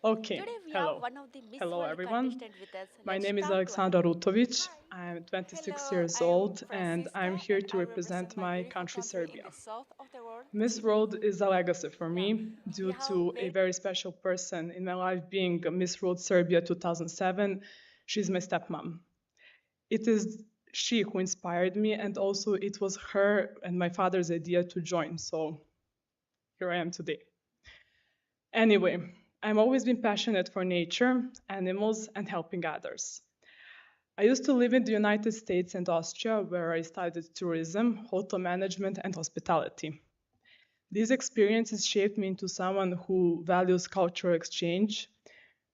Okay, Today we have hello. one of the Miss Hello, World everyone. contestant with us. My Let's name is talk to her. Alexandra Rutovic. Hi. I'm 26 Hello, years I am old and I'm Francisca here and to I represent represent my my beautiful country, country in Serbia. the south of the world, Miss Serbia. World is a legacy for Yeah, me we due have to a very very special person in my life being Miss World Serbia 2007. She's my stepmom. It is she who inspired me, and also it was her and my father's idea to join. So here I am today. Anyway, I've always been passionate for nature, animals, and helping others. I used to live in the United States and Austria, where I studied tourism, hotel management, and hospitality. These experiences shaped me into someone who values cultural exchange,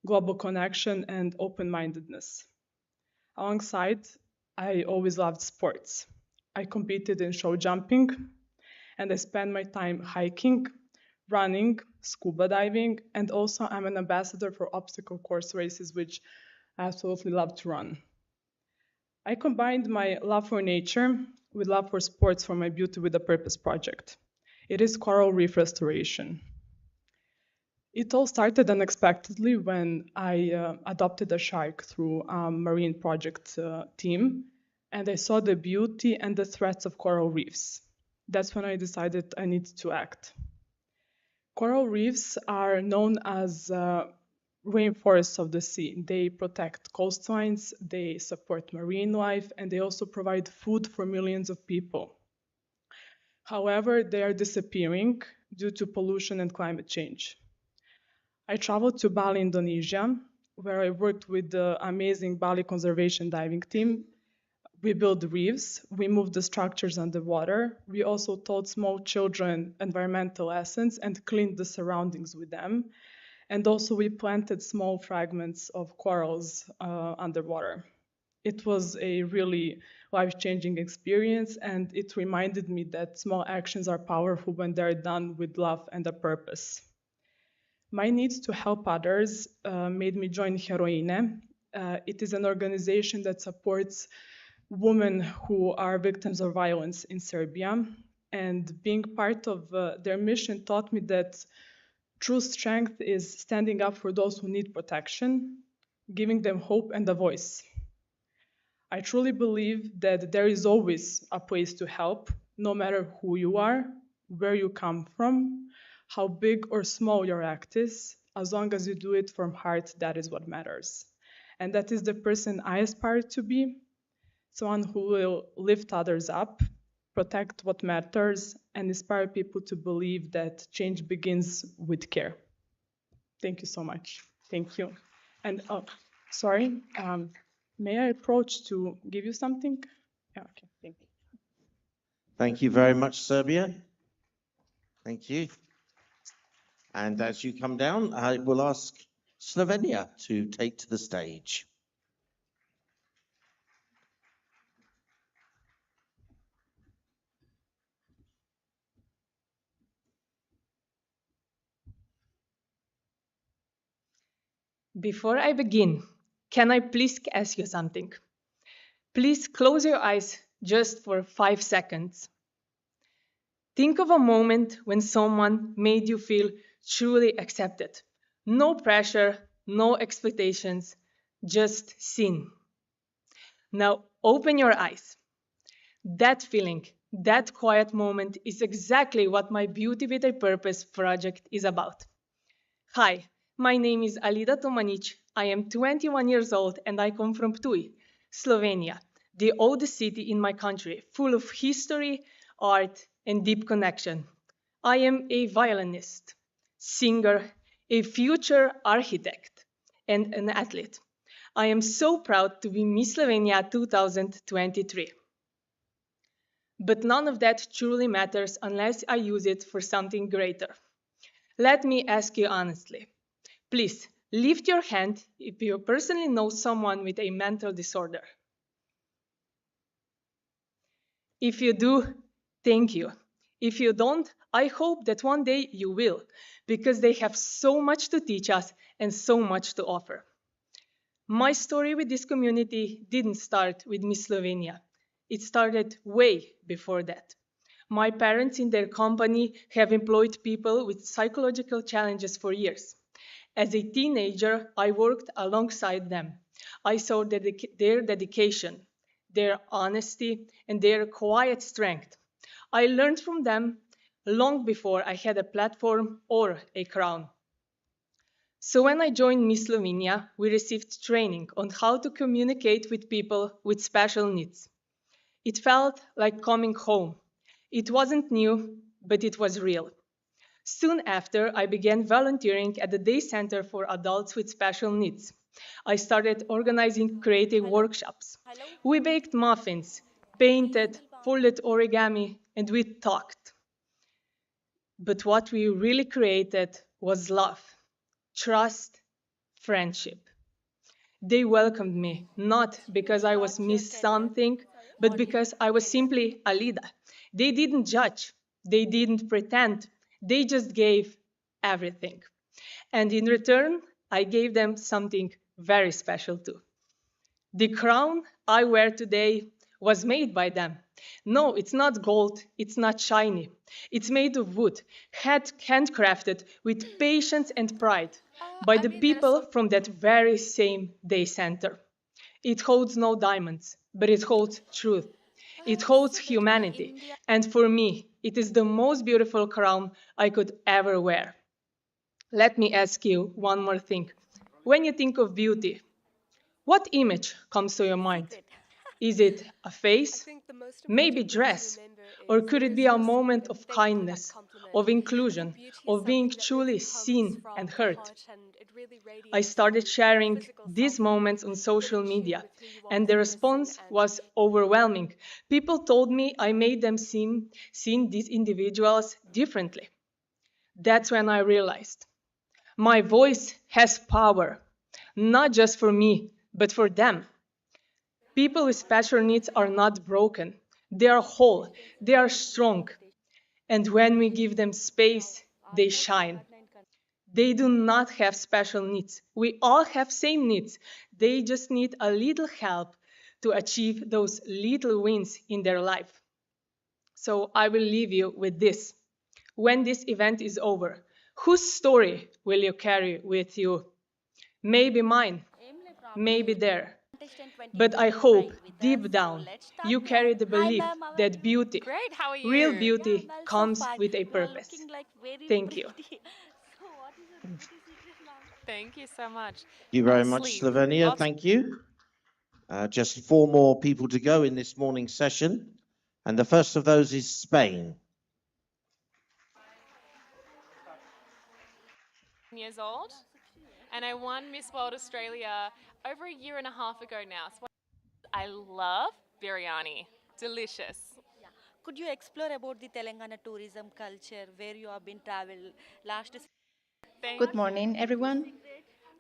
global connection, and open mindedness. Alongside, I always loved sports. I competed in show jumping, and I spent my time hiking, running, scuba diving, and also I'm an ambassador for obstacle course races, which I absolutely love to run. I combined my love for nature with love for sports for my Beauty with a Purpose project. It is coral reef restoration. It all started unexpectedly when I adopted a shark through a marine project team, and I saw the beauty and the threats of coral reefs. That's when I decided I need to act. Coral reefs are known as rainforests of the sea. They protect coastlines, they support marine life, and they also provide food for millions of people. However, they are disappearing due to pollution and climate change. I traveled to Bali, Indonesia, where I worked with the amazing Bali conservation diving team. We built reefs, we moved the structures underwater. We also taught small children environmental lessons and cleaned the surroundings with them. And also we planted small fragments of corals underwater. It was a really life-changing experience, and it reminded me that small actions are powerful when they're done with love and a purpose. My need to help others made me join Heroine. It is an organization that supports women who are victims of violence in Serbia. And being part of their mission taught me that true strength is standing up for those who need protection, giving them hope and a voice. I truly believe that there is always a place to help, no matter who you are, where you come from, how big or small your act is, as long as you do it from heart, that is what matters. And that is the person I aspire to be, someone who will lift others up, protect what matters, and inspire people to believe that change begins with care. Thank you so much. Thank you. And sorry, may I approach to give you something? Yeah, okay, thank you. Thank you very much, Serbia. Thank you. And as you come down, I will ask Slovenia to take to the stage. Before I begin, can I please ask you something? Please close your eyes just for 5 seconds. Think of a moment when someone made you feel truly accepted. No pressure, no expectations, just seen. Now open your eyes. That feeling, that quiet moment is exactly what my Beauty with a Purpose project is about. Hi, my name is Alida Tomanic. I am 21 years old and I come from Ptuj, Slovenia, the oldest city in my country, full of history, art, and deep connection. I am a violinist, singer, a future architect, and an athlete. I am so proud to be Miss Slovenia 2023. But none of that truly matters unless I use it for something greater. Let me ask you honestly. Please lift your hand if you personally know someone with a mental disorder. If you do, thank you. If you don't, I hope that one day you will, because they have so much to teach us and so much to offer. My story with this community didn't start with Miss Slovenia. It started way before that. My parents in their company have employed people with psychological challenges for years. As a teenager, I worked alongside them. I saw their dedication, their honesty, and their quiet strength. I learned from them long before I had a platform or a crown. So when I joined Miss Slovenia, we received training on how to communicate with people with special needs. It felt like coming home. It wasn't new, but it was real. Soon after, I began volunteering at the Day Center for Adults with Special Needs. I started organizing creative workshops. We baked muffins, painted, folded origami, and we talked. But what we really created was love, trust, friendship. They welcomed me, not because I was Miss Something, but because I was simply Alida. They didn't judge, they didn't pretend, they just gave everything. And in return, I gave them something very special too. The crown I wear today was made by them. No, it's not gold, it's not shiny. It's made of wood, handcrafted with patience and pride by the people from that very same day center. It holds no diamonds, but it holds truth. It holds humanity. And for me, it is the most beautiful crown I could ever wear. Let me ask you one more thing. When you think of beauty, what image comes to your mind? Is it a face? Maybe dress? Or could it be a moment of kindness, of inclusion, of being truly seen and heard? I started sharing these moments on social media, and the response was overwhelming. People told me I made them seeing these individuals differently. That's when I realized my voice has power, not just for me, but for them. People with special needs are not broken. They are whole. They are strong. And when we give them space, they shine. They do not have special needs. We all have same needs. They just need a little help to achieve those little wins in their life. So I will leave you with this. When this event is over, whose story will you carry with you? Maybe mine, maybe there. But I hope deep down you carry the belief that beauty, real beauty, comes with a purpose. Thank you. Thank you so much. Thank you very much, Slovenia. Thank you. Just four more people to go in this morning's session. And the first of those is Spain. Years old, and I won Miss World Australia over a year and a half ago now. So I love biryani. Delicious. Could you explore about the Telangana tourism culture where you have been traveled last? Good morning, everyone.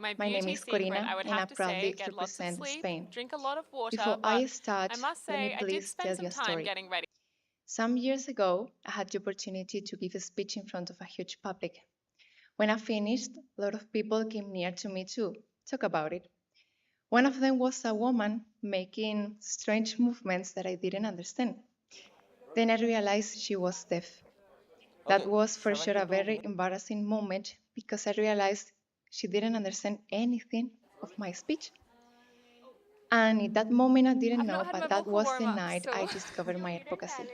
My My name beauty is secret, Corina, I would and I have to say, proudly get lots of represent sleep, Spain. drink a lot of water, Before but I start, I must let me say I did please spend tell some you a time story. getting ready. Some years ago, I had the opportunity to give a speech in front of a huge public. When I finished, a lot of people came near to me to talk about it. One of them was a woman making strange movements that I didn't understand. Then I realized she was deaf. That was for sure a very embarrassing moment because I realized she didn't understand anything of my speech. And in that moment, I didn't know, but that was the night I discovered my advocacy.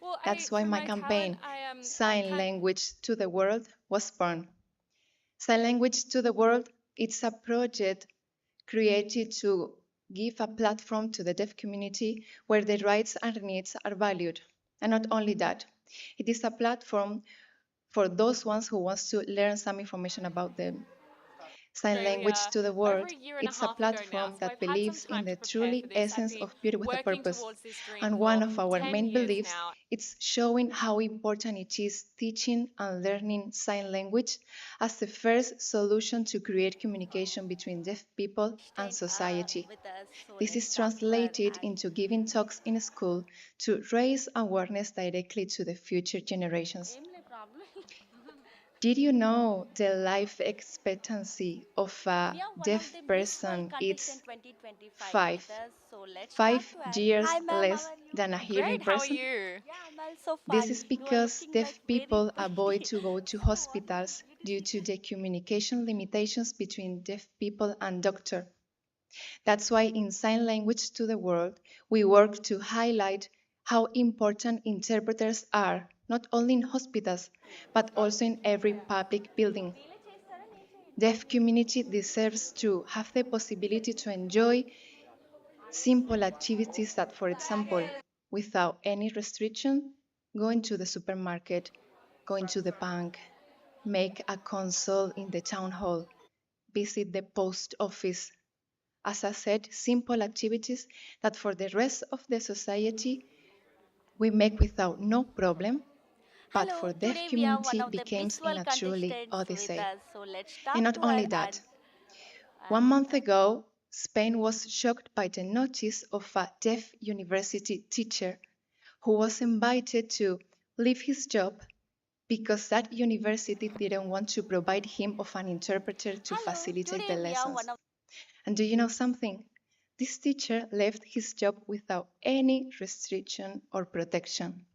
Well, That's why through my my campaign, talent, Sign Language to the World, was born. Sign Language to the World, it's a project created to give a platform to the deaf community where their rights and needs are valued. And not only that, it is a platform for those ones who wants to learn some information about them. Sign Language to the over World, a year and a it's a half ago now, platform so that I've had some believes in time the to prepare truly for this. I've essence been of beauty with a working purpose. towards this dream And for one of our 10 main years beliefs now. is showing how important it is teaching and learning sign language as the first solution to create communication between deaf people and society. This is translated into giving talks in school to raise awareness directly to the future generations. Did you know the life expectancy of a We are one of deaf the Miss World person is contestant 2025 five, with us. So let's talk five to her. years Hi, ma'am. How less are you? than a hearing Great, how are person? you? Yeah, I'm also This fine. is You are because looking like deaf very people avoid pretty. to go to hospitals due to the communication limitations between deaf people and doctor. That's why in Sign Language to the World, we work to highlight how important interpreters are, not only in hospitals, but also in every public building. Deaf community deserves to have the possibility to enjoy simple activities that, for example, without any restriction, going to the supermarket, going to the bank, make a console in the town hall, visit the post office. As I said, simple activities that for the rest of the society we make without no problem, but Hello, for deaf today we have one community of the becomes Miss in World a truly contestants with odyssey. us. So let's And talk not to her only that, and 1 month ago, Spain was shocked by the notice of a deaf university teacher who was invited to leave his job because that university didn't want to provide him of an interpreter to facilitate the today we have lessons. one of And do you know something? This teacher left his job without any restriction or protection.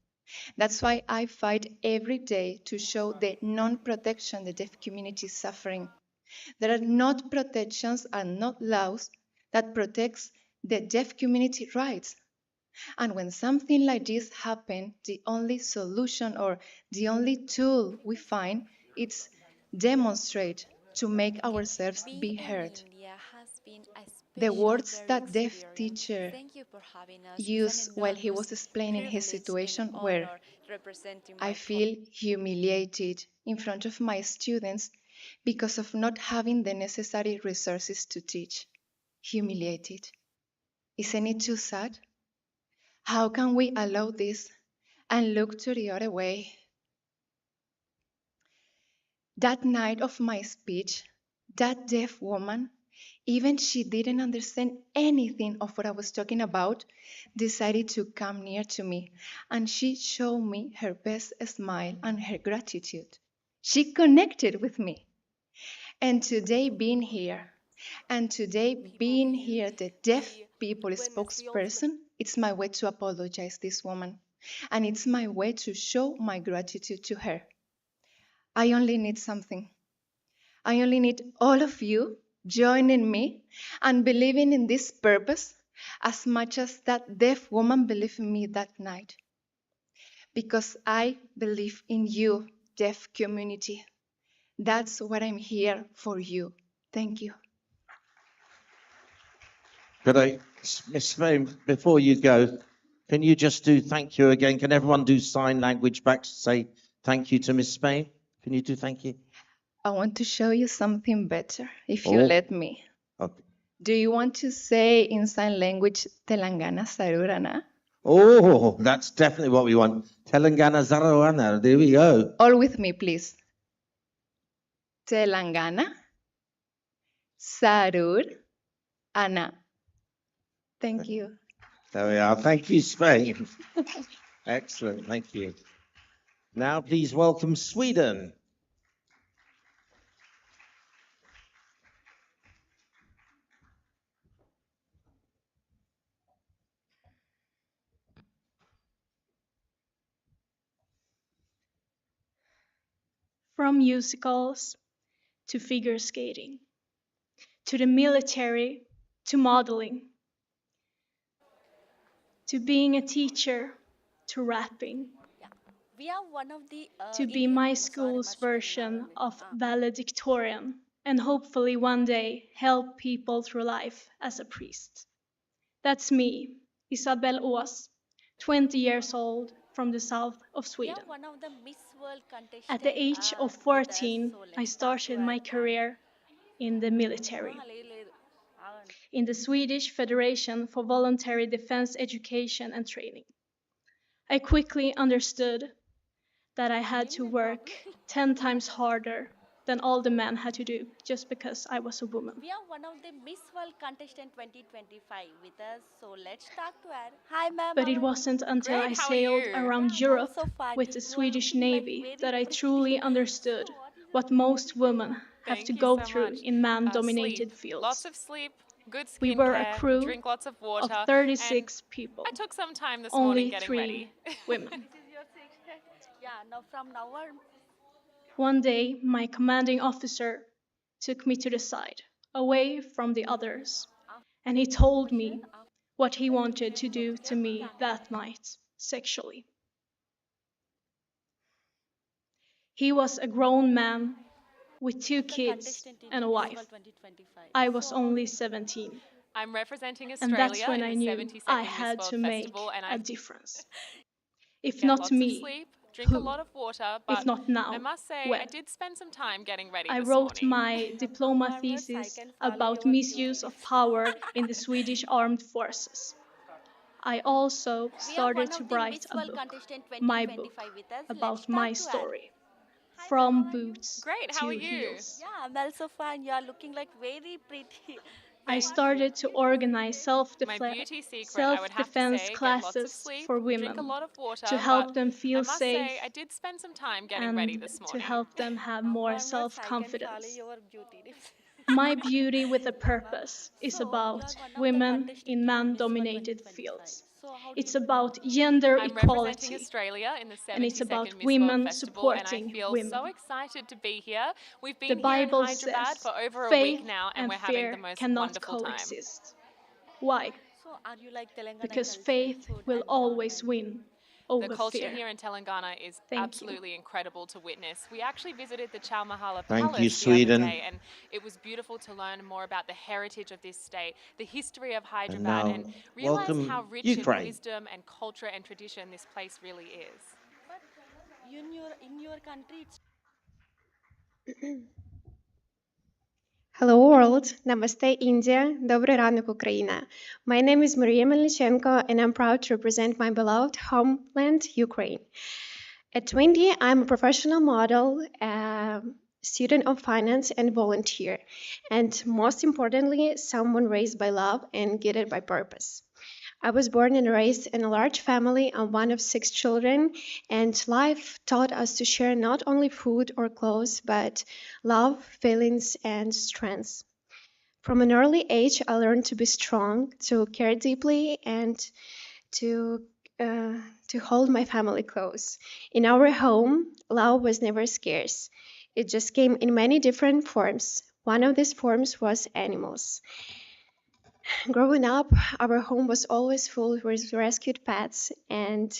That's why I fight every day to show the non-protection the deaf community is suffering. There are not protections and not laws that protects the deaf community rights. And when something like this happens, the only solution or the only tool we find is demonstrate to make ourselves be being in heard. India has been a The special, words very that deaf experience. teacher Thank you for having us. It's an used while he enormous was explaining his privilege and situation were, honor representing I my feel humiliated in front of my students because of not having the necessary resources to teach. Humiliated. Isn't it too sad? How can we allow this and look to the other way? That night of my speech, that deaf woman, even she didn't understand anything of what I was talking about, decided to come near to me, and she showed me her best smile and her gratitude. She connected with me. And today being here, the deaf people spokesperson, it's my way to apologize this woman. And it's my way to show my gratitude to her. I only need something. I only need all of you joining me and believing in this purpose as much as that deaf woman believed in me that night. Because I believe in you, deaf community. That's what I'm here for you. Thank you. Could I, Miss Fame, before you go, can you just do thank you again? Can everyone do sign language back to say thank you to Miss Spain? Can you do thank you? I want to show you something better, if you Oh. let me. Okay. Do you want to say in sign language, Telangana Sarurana? Oh, that's definitely what we want. Telangana Zarawana. There we go. All with me, please. Telangana Sarur Ana. Thank you. There we are. Thank you, Spain. Excellent. Thank you. Now, please welcome Sweden. From musicals to figure skating, to the military, to modeling, to being a teacher, to rapping, we are one of the to be Indian. my school's version of valedictorian, and hopefully one day help people through life as a priest. That's me, Isabel Ås, 20 years old, from the south of We are Sweden. one of the Miss World At the contestant age of with us. 14, So I let's talk to started her my career in the military, in the Swedish Federation for Voluntary Defense Education and Training. I quickly understood that I had to work 10 times harder than all the men had to do just because I was a woman. We are one of the Miss World contestant 2025 with us. So let's talk to her. Hi, ma'am. But How it are you? wasn't until Great, I how are sailed you? around I'm Europe also fine. with the You are Swedish looking like Navy very that I pretty. truly understood what most women have to Thank you go so through much. in man-dominated Sleep, lots fields. of sleep, good We were a skincare, crew drink lots of of water, and 36 I people, took some time this morning only getting 3 ready. women. Yeah, now from now on. One day, my commanding officer took me to the side, away from the others, and he told me what he wanted to do to me that night, sexually. He was a grown man with 2 kids and a wife. I was only 17, I'm representing and that's Australia when in I the knew I 72nd Miss had World to make Festival, and a I difference. If get not lots of me, sleep, drink a who? lot of water, If but not I now, must say I when? did spend some time getting ready I this wrote morning. my diploma thesis about misuse of power in the Swedish armed forces. I also We have started one to of the write Miss a World book, contestant my book, 2025 with us. Let's about talk my to her. story, from boots Great, how to are you? heels. Yeah, I'm also fine. You are looking like very pretty. I Thank you. started to organize My beauty secret, I would have to self-defense say, get lots of classes sleep, for drink a women lot of water, to but help them I feel must safe say I did spend some time getting ready and this to morning. help them have more self-confidence. Your beauty tips. My beauty with a purpose is So, you about are one of the women contestants in in the Miss World man-dominated 2025. fields. So, how do It's you about gender I'm representing equality, Australia in the and it's about 72nd Miss World women Festival, and I supporting feel so women. excited to be here. We've The been here in Bible Hyderabad says for over a week faith now, and and we're having the fear most cannot wonderful time. coexist. Why? So, are you like Telangana Because culture, faith food, will always environment? win The over culture fear. here in Telangana is Thank you. absolutely incredible to witness. We actually visited the Chalmahala Thank you, Palace the other Sweden. day, and it was beautiful to learn more about the heritage of this state, the history of And Hyderabad, now, and realize how welcome rich in Ukraine. wisdom and culture and tradition this place really is. But in your country, it's Hello world, Namaste India, Dobry ранок Ukraine. My name is Maria Melnichenko and I'm proud to represent my beloved homeland, Ukraine. At 20, I'm a professional model, student of finance and volunteer. And most importantly, someone raised by love and guided by purpose. I was born and raised in a large family. I'm one of 6 children, and life taught us to share not only food or clothes, but love, feelings, and strength. From an early age, I learned to be strong, to care deeply, and to hold my family close. In our home, love was never scarce. It just came in many different forms. One of these forms was animals. Growing up, our home was always full with rescued pets, and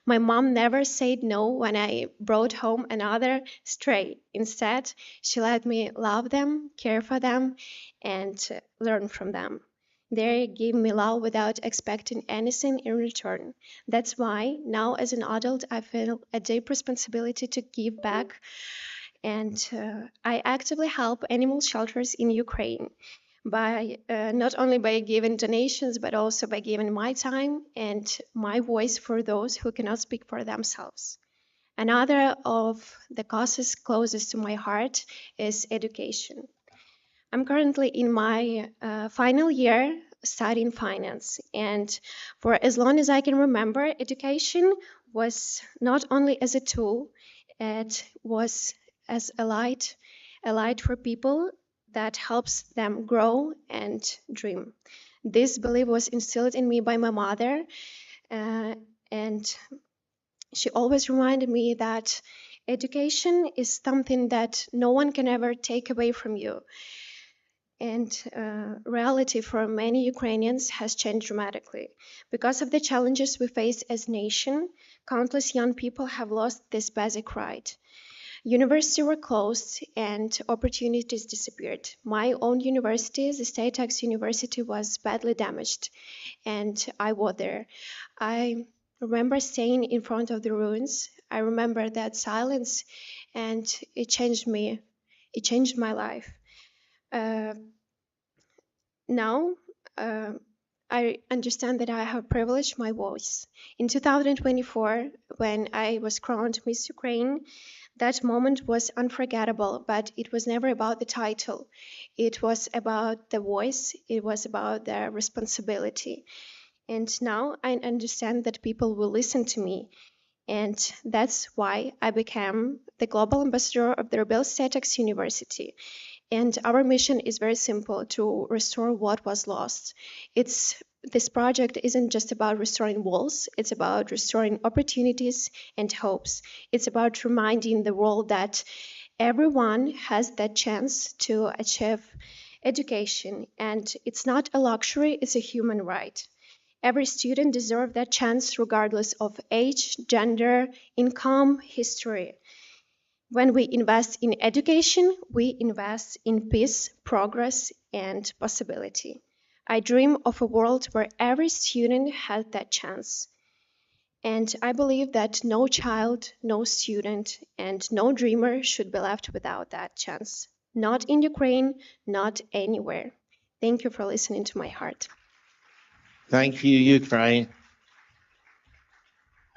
my mom never said no when I brought home another stray. Instead, she let me love them, care for them, and learn from them. They gave me love without expecting anything in return. That's why now, as an adult, I feel a deep responsibility to give back, and I actively help animal shelters in Ukraine by not only by giving donations but also by giving my time and my voice for those who cannot speak for themselves. Another of the causes closest to my heart is education. I'm currently in my final year studying finance, and for as long as I can remember, education was not only as a tool, it was as a light for people that helps them grow and dream. This belief was instilled in me by my mother, and she always reminded me that education is something that no one can ever take away from you. And reality for many Ukrainians has changed dramatically. Because of the challenges we face as a nation, countless young people have lost this basic right. Universities were closed and opportunities disappeared. My own university, the State Tax University, was badly damaged, and I was there. I remember staying in front of the ruins. I remember that silence, and it changed me. It changed my life. Now, I understand that I have privileged my voice. In 2024, when I was crowned Miss Ukraine, that moment was unforgettable, but it was never about the title. It was about the voice, it was about the responsibility. And now I understand that people will listen to me. And that's why I became the global ambassador of the Rebel Statics University. And our mission is very simple: to restore what was lost. This project isn't just about restoring walls, it's about restoring opportunities and hopes. It's about reminding the world that everyone has that chance to achieve education, and it's not a luxury, it's a human right. Every student deserves that chance regardless of age, gender, income, history. When we invest in education, we invest in peace, progress, and possibility. I dream of a world where every student has that chance. And I believe that no child, no student, and no dreamer should be left without that chance. Not in Ukraine, not anywhere. Thank you for listening to my heart. Thank you, Ukraine.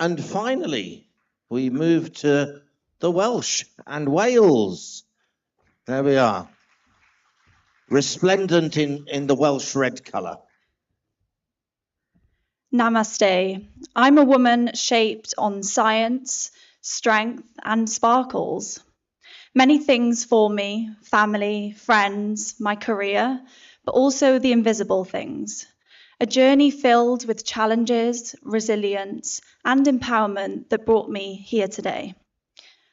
And finally, we move to the Welsh and Wales. There we are. Resplendent in the Welsh red colour. Namaste. I'm a woman shaped on science, strength, and sparkles. Many things for me: family, friends, my career, but also the invisible things. A journey filled with challenges, resilience, and empowerment that brought me here today.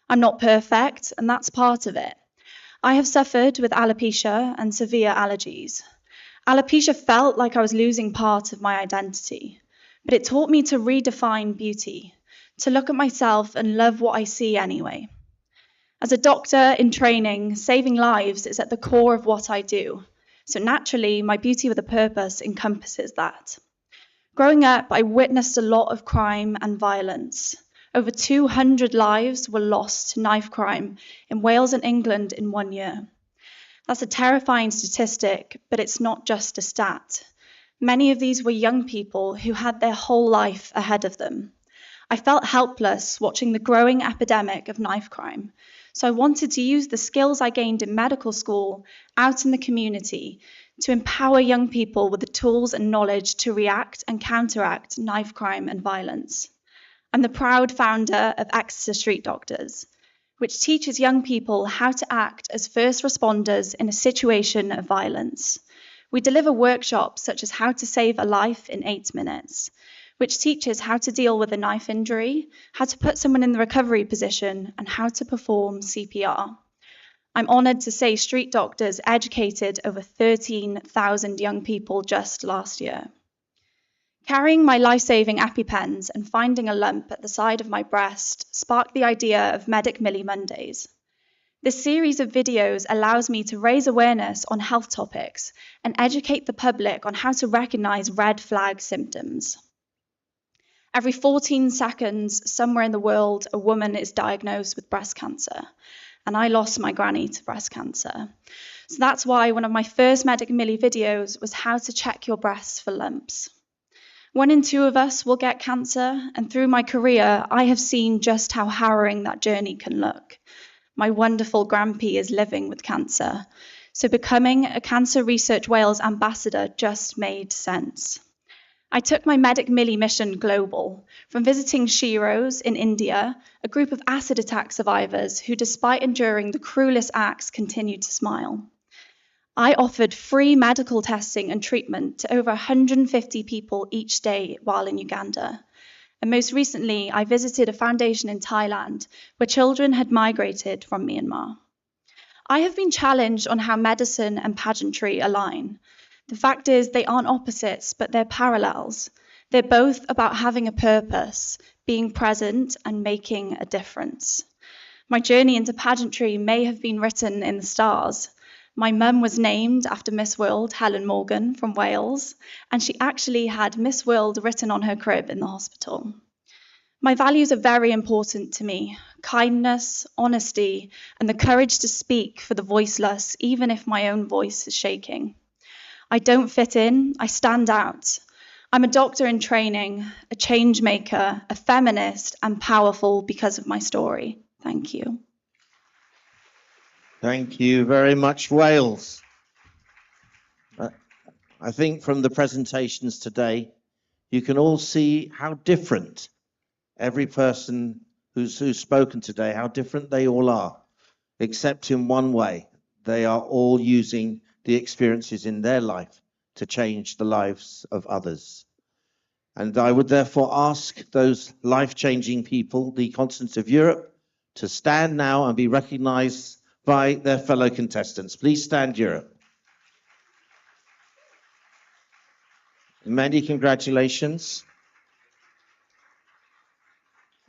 I'm not perfect, and that's part of it. I have suffered with alopecia and severe allergies. Alopecia felt like I was losing part of my identity, but it taught me to redefine beauty, to look at myself and love what I see anyway. As a doctor in training, saving lives is at the core of what I do, so naturally my beauty with a purpose encompasses that. Growing up, I witnessed a lot of crime and violence. Over 200 lives were lost to knife crime in Wales and England in 1 year. That's a terrifying statistic, but it's not just a stat. Many of these were young people who had their whole life ahead of them. I felt helpless watching the growing epidemic of knife crime, so I wanted to use the skills I gained in medical school out in the community to empower young people with the tools and knowledge to react and counteract knife crime and violence. I'm the proud founder of Exeter Street Doctors, which teaches young people how to act as first responders in a situation of violence. We deliver workshops such as how to save a life in 8 minutes, which teaches how to deal with a knife injury, how to put someone in the recovery position, and how to perform CPR. I'm honoured to say Street Doctors educated over 13,000 young people just last year. Carrying my life-saving EpiPens and finding a lump at the side of my breast sparked the idea of Medic Millie Mondays. This series of videos allows me to raise awareness on health topics and educate the public on how to recognise red flag symptoms. Every 14 seconds, somewhere in the world, a woman is diagnosed with breast cancer, and I lost my granny to breast cancer. So that's why one of my first Medic Millie videos was how to check your breasts for lumps. 1 in 2 of us will get cancer, and through my career, I have seen just how harrowing that journey can look. My wonderful grandpea is living with cancer, so becoming a Cancer Research Wales ambassador just made sense. I took my Medic Millie mission global, from visiting Shiros in India, a group of acid attack survivors who, despite enduring the cruelest acts, continued to smile. I offered free medical testing and treatment to over 150 people each day while in Uganda. And most recently, I visited a foundation in Thailand where children had migrated from Myanmar. I have been challenged on how medicine and pageantry align. The fact is, they aren't opposites, but they're parallels. They're both about having a purpose, being present, and making a difference. My journey into pageantry may have been written in the stars. My mum was named after Miss World Helen Morgan from Wales, and she actually had Miss World written on her crib in the hospital. My values are very important to me: kindness, honesty, and the courage to speak for the voiceless, even if my own voice is shaking. I don't fit in, I stand out. I'm a doctor in training, a change maker, a feminist, and powerful because of my story. Thank you. Thank you very much, Wales. I think from the presentations today, you can all see how different every person who's spoken today, how different they all are, except in one way. They are all using the experiences in their life to change the lives of others. And I would therefore ask those life-changing people, the continent of Europe, to stand now and be recognized by their fellow contestants. Please stand, Europe. Many congratulations.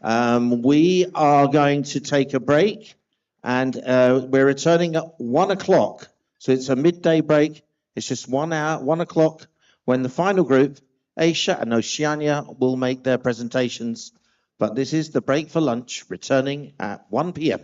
We are going to take a break, and we're returning at 1 o'clock. So it's a midday break. It's just 1 hour, 1 o'clock, when the final group, Asia and Oceania, will make their presentations. But this is the break for lunch, returning at 1 p.m.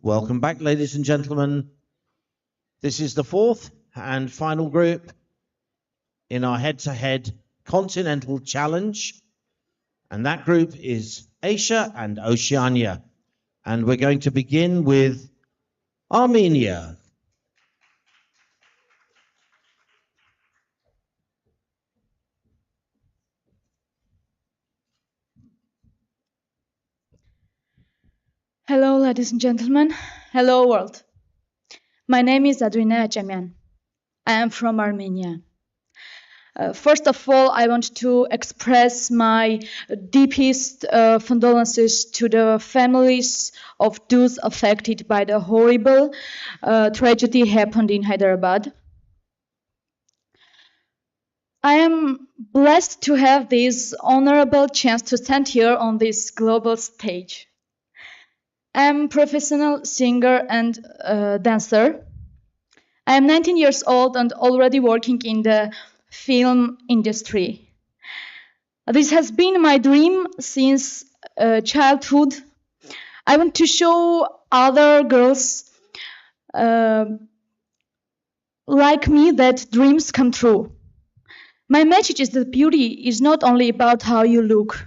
Welcome back, ladies and gentlemen. This is the fourth and final group in our head-to-head Continental Challenge. And that group is Asia and Oceania. And we're going to begin with Armenia. Hello, ladies and gentlemen. Hello, world. My name is Adrina Acemian. I am from Armenia. First of all, I want to express my deepest condolences to the families of those affected by the horrible tragedy happened in Hyderabad. I am blessed to have this honorable chance to stand here on this global stage. I'm a professional singer and dancer. I am 19 years old and already working in the film industry. This has been my dream since childhood. I want to show other girls like me that dreams come true. My message is that beauty is not only about how you look.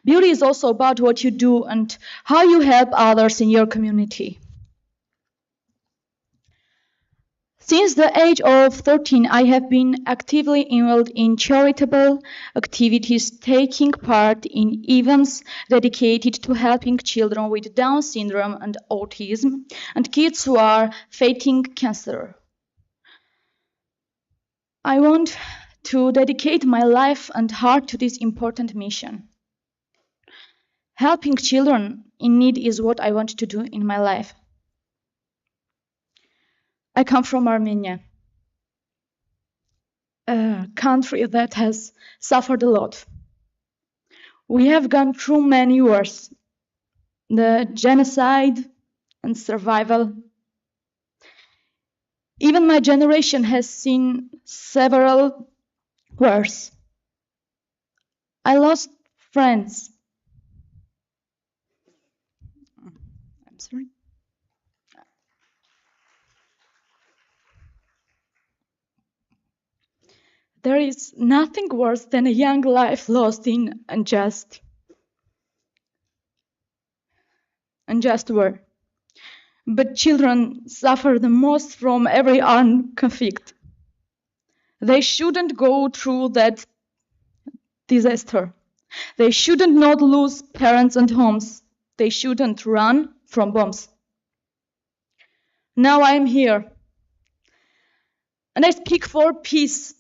Beauty is also about what you do and how you help others in your community. Since the age of 13, I have been actively involved in charitable activities, taking part in events dedicated to helping children with Down syndrome and autism, and kids who are fighting cancer. I want to dedicate my life and heart to this important mission. Helping children in need is what I want to do in my life. I come from Armenia, a country that has suffered a lot. We have gone through many wars, the genocide and survival. Even my generation has seen several wars. I lost friends. I'm sorry. There is nothing worse than a young life lost in unjust war. But children suffer the most from every armed conflict. They shouldn't go through that disaster. They shouldn't not lose parents and homes. They shouldn't run from bombs. Now I'm here. And I speak for peace.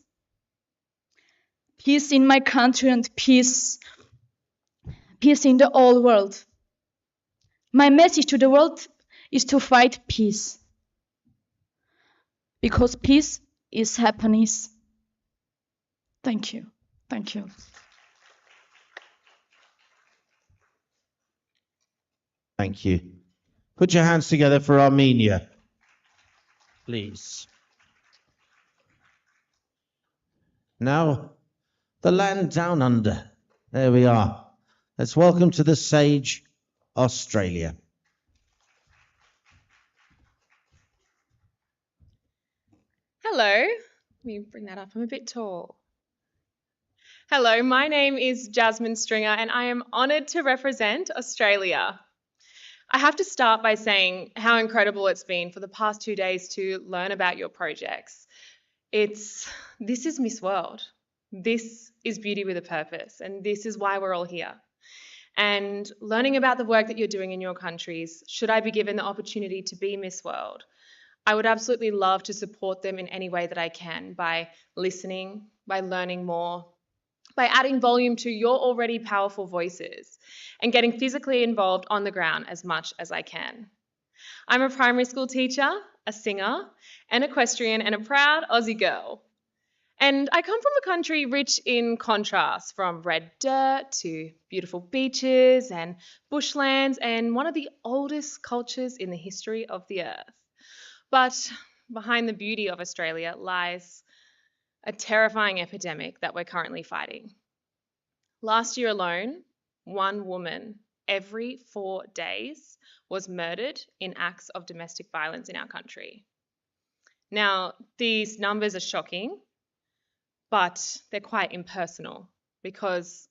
Peace in my country and peace in the whole world. My message to the world is to fight peace. Because peace is happiness. Thank you. Thank you. Thank you. Put your hands together for Armenia, please. Now, the land down under. There we are. Let's welcome to the stage Australia. Hello. Let me bring that up. I'm a bit tall. Hello, my name is Jasmine Stringer and I am honoured to represent Australia. I have to start by saying how incredible it's been for the past 2 days to learn about your projects. This is Miss World. This is Beauty with a Purpose, and this is why we're all here. And learning about the work that you're doing in your countries, should I be given the opportunity to be Miss World, I would absolutely love to support them in any way that I can, by listening, by learning more, by adding volume to your already powerful voices, and getting physically involved on the ground as much as I can. I'm a primary school teacher, a singer, an equestrian, and a proud Aussie girl. And I come from a country rich in contrast, from red dirt to beautiful beaches and bushlands, and one of the oldest cultures in the history of the earth. But behind the beauty of Australia lies a terrifying epidemic that we're currently fighting. Last year alone, one woman every 4 days was murdered in acts of domestic violence in our country. Now, these numbers are shocking, but they're quite impersonal because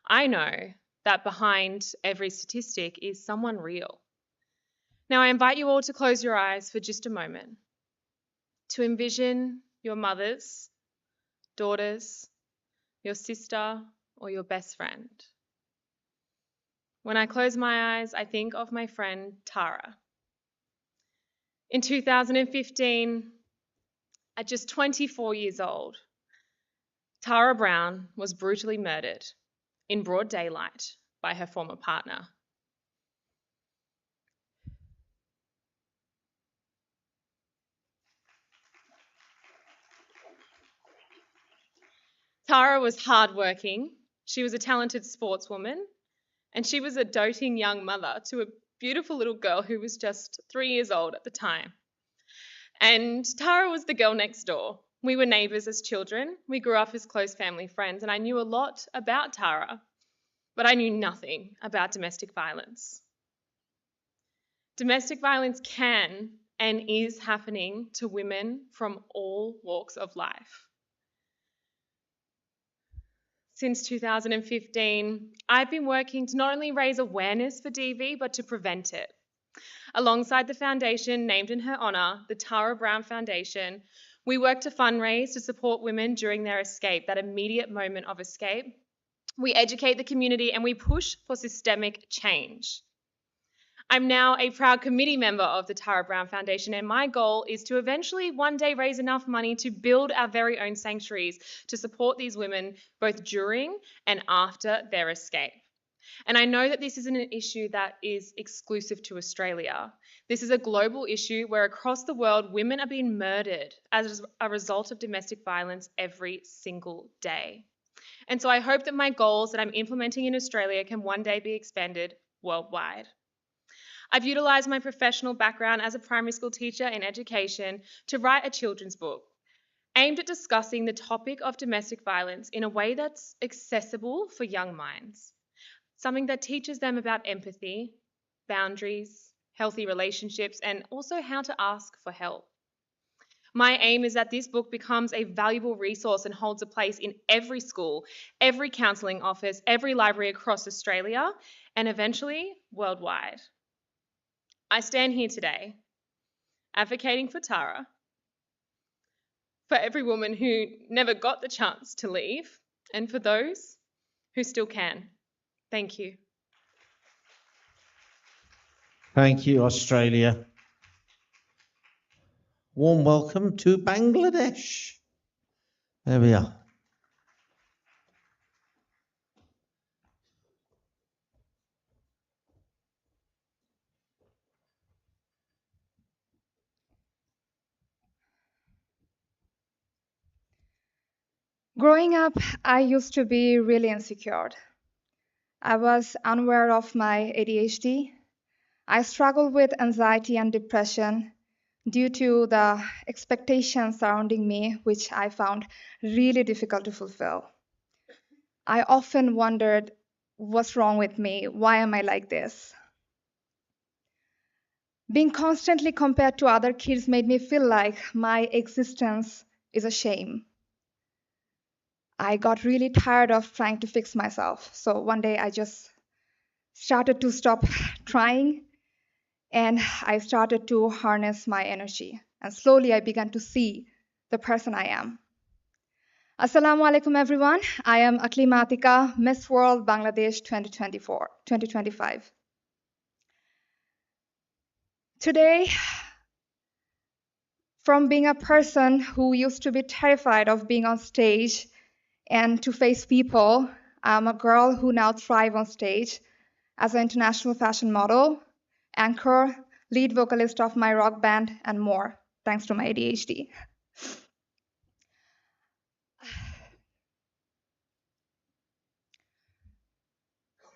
I know that behind every statistic is someone real. Now, I invite you all to close your eyes for just a moment to envision your mothers, daughters, your sister, or your best friend. When I close my eyes, I think of my friend Tara. In 2015, at just 24 years old, Tara Brown was brutally murdered in broad daylight by her former partner. Tara was hardworking, she was a talented sportswoman, and she was a doting young mother to a beautiful little girl who was just 3 years old at the time. And Tara was the girl next door. We were neighbours as children. We grew up as close family friends, and I knew a lot about Tara, but I knew nothing about domestic violence. Domestic violence can and is happening to women from all walks of life. Since 2015, I've been working to not only raise awareness for DV, but to prevent it. Alongside the foundation named in her honour, the Tara Brown Foundation, we work to fundraise to support women during their escape, that immediate moment of escape. We educate the community and we push for systemic change. I'm now a proud committee member of the Tara Brown Foundation, and my goal is to eventually one day raise enough money to build our very own sanctuaries to support these women both during and after their escape. And I know that this isn't an issue that is exclusive to Australia. This is a global issue where across the world, women are being murdered as a result of domestic violence every single day. And so I hope that my goals that I'm implementing in Australia can one day be expanded worldwide. I've utilised my professional background as a primary school teacher in education to write a children's book aimed at discussing the topic of domestic violence in a way that's accessible for young minds. Something that teaches them about empathy, boundaries, healthy relationships, and also how to ask for help. My aim is that this book becomes a valuable resource and holds a place in every school, every counselling office, every library across Australia, and eventually worldwide. I stand here today advocating for Tara, for every woman who never got the chance to leave, and for those who still can. Thank you. Thank you, Australia. Warm welcome to Bangladesh. There we are. Growing up, I used to be really insecure. I was unaware of my ADHD. I struggled with anxiety and depression due to the expectations surrounding me, which I found really difficult to fulfill. I often wondered, what's wrong with me? Why am I like this? Being constantly compared to other kids made me feel like my existence is a shame. I got really tired of trying to fix myself. So one day I just started to stop trying and I started to harness my energy. And slowly I began to see the person I am. Assalamu alaikum everyone. I am Aklimatika, Miss World Bangladesh 2025. Today, from being a person who used to be terrified of being on stage and to face people, I'm a girl who now thrives on stage as an international fashion model, anchor, lead vocalist of my rock band, and more, thanks to my ADHD.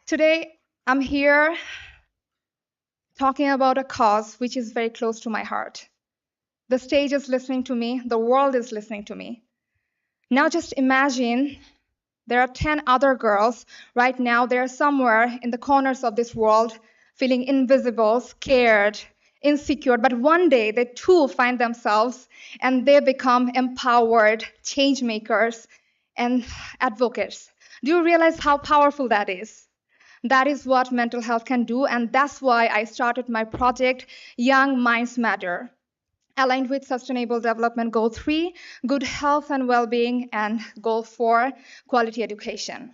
Today, I'm here talking about a cause which is very close to my heart. The stage is listening to me, the world is listening to me. Now just imagine There are 10 other girls right now. They're somewhere in the corners of this world feeling invisible, scared, insecure. But one day they too find themselves and they become empowered change makers and advocates. Do you realize how powerful that is? That is what mental health can do. And that's why I started my project, Young Minds Matter, aligned with Sustainable Development Goal 3, good health and well-being, and Goal 4, quality education.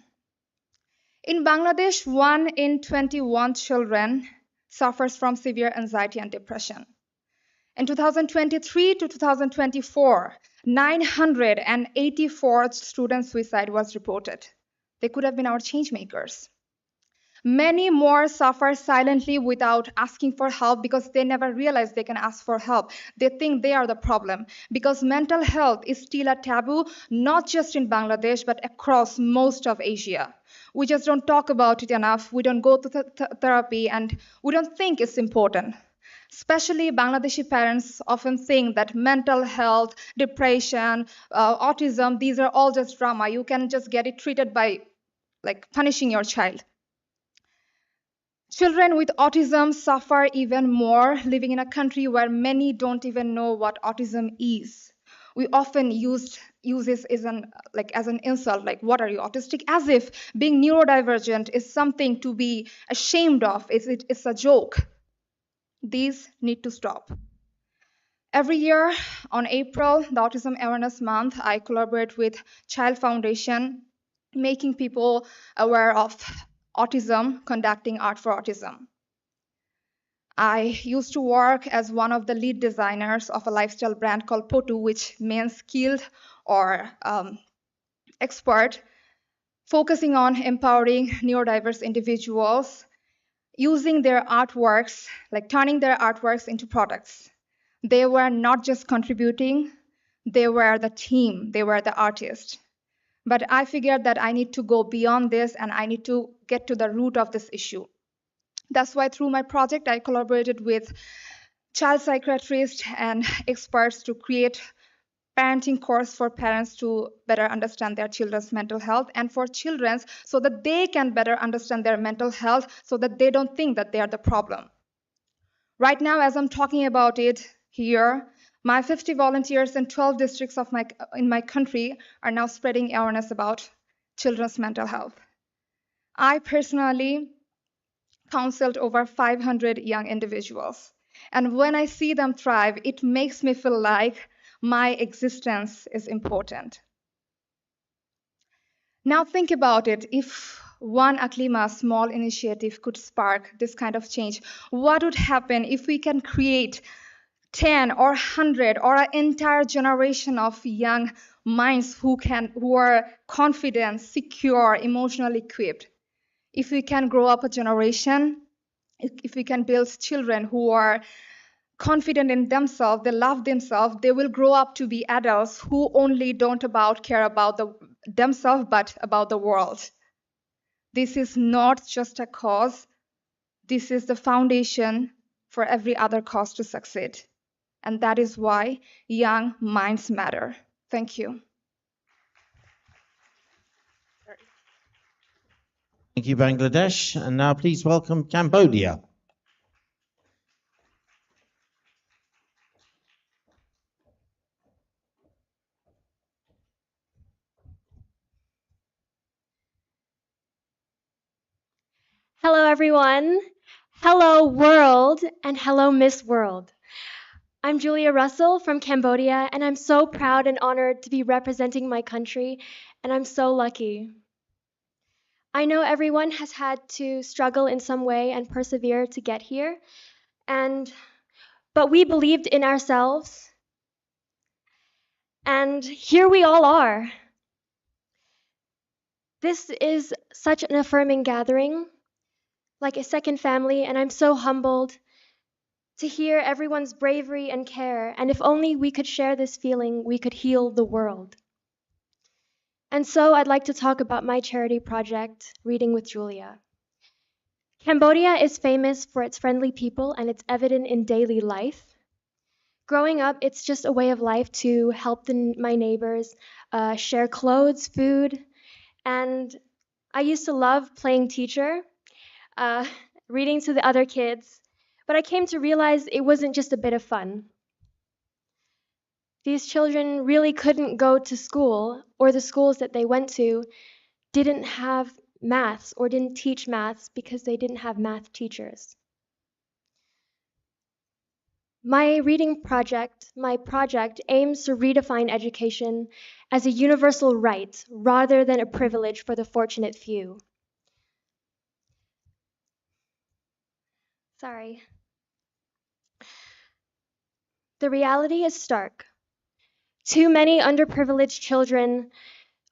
In Bangladesh, 1 in 21 children suffers from severe anxiety and depression. In 2023 to 2024, 984 student suicide was reported. They could have been our change makers. Many more suffer silently without asking for help because they never realize they can ask for help. They think they are the problem because mental health is still a taboo, not just in Bangladesh, but across most of Asia. We just don't talk about it enough. We don't go to therapy and we don't think it's important. Especially Bangladeshi parents often think that mental health, depression, autism, these are all just drama. You can just get it treated by like punishing your child. Children with autism suffer even more living in a country where many don't even know what autism is. We often use this as an insult, like, what are you, autistic? As if being neurodivergent is something to be ashamed of. It's a joke. These need to stop. Every year on April, the Autism Awareness Month, I collaborate with Child Foundation, making people aware of autism, conducting Art for Autism. I used to work as one of the lead designers of a lifestyle brand called Potu, which means skilled or expert, focusing on empowering neurodiverse individuals, using their artworks, like turning their artworks into products. They were not just contributing, they were the team, they were the artist. But I figured that I need to go beyond this and I need to get to the root of this issue. That's why through my project, I collaborated with child psychiatrists and experts to create parenting course for parents to better understand their children's mental health and for children so that they can better understand their mental health so that they don't think that they are the problem. Right now, as I'm talking about it here, my 50 volunteers in 12 districts in my country are now spreading awareness about children's mental health. I personally counseled over 500 young individuals. And when I see them thrive, it makes me feel like my existence is important. Now think about it. If one Aklima small initiative could spark this kind of change, what would happen if we can create 10 or 100 or an entire generation of young minds who are confident, secure, emotionally equipped? If we can grow up a generation, if we can build children who are confident in themselves, they love themselves, they will grow up to be adults who only don't care about themselves, but about the world. This is not just a cause. This is the foundation for every other cause to succeed. And that is why young minds matter. Thank you. Thank you, Bangladesh. And now please welcome Cambodia. Hello, everyone. Hello, world, and hello, Miss World. I'm Julia Russell from Cambodia, and I'm so proud and honored to be representing my country, and I'm so lucky. I know everyone has had to struggle in some way and persevere to get here, but we believed in ourselves, and here we all are. This is such an affirming gathering, like a second family, and I'm so humbled to hear everyone's bravery and care, and if only we could share this feeling, we could heal the world. And so I'd like to talk about my charity project, Reading with Julia. Cambodia is famous for its friendly people, and it's evident in daily life. Growing up, it's just a way of life to help my neighbors, share clothes, food, And I used to love playing teacher, uh, reading to the other kids, but I came to realize it wasn't just a bit of fun. These children really couldn't go to school, or the schools that they went to didn't have maths or didn't teach maths because they didn't have math teachers. My project aims to redefine education as a universal right rather than a privilege for the fortunate few. Sorry. The reality is stark. Too many underprivileged children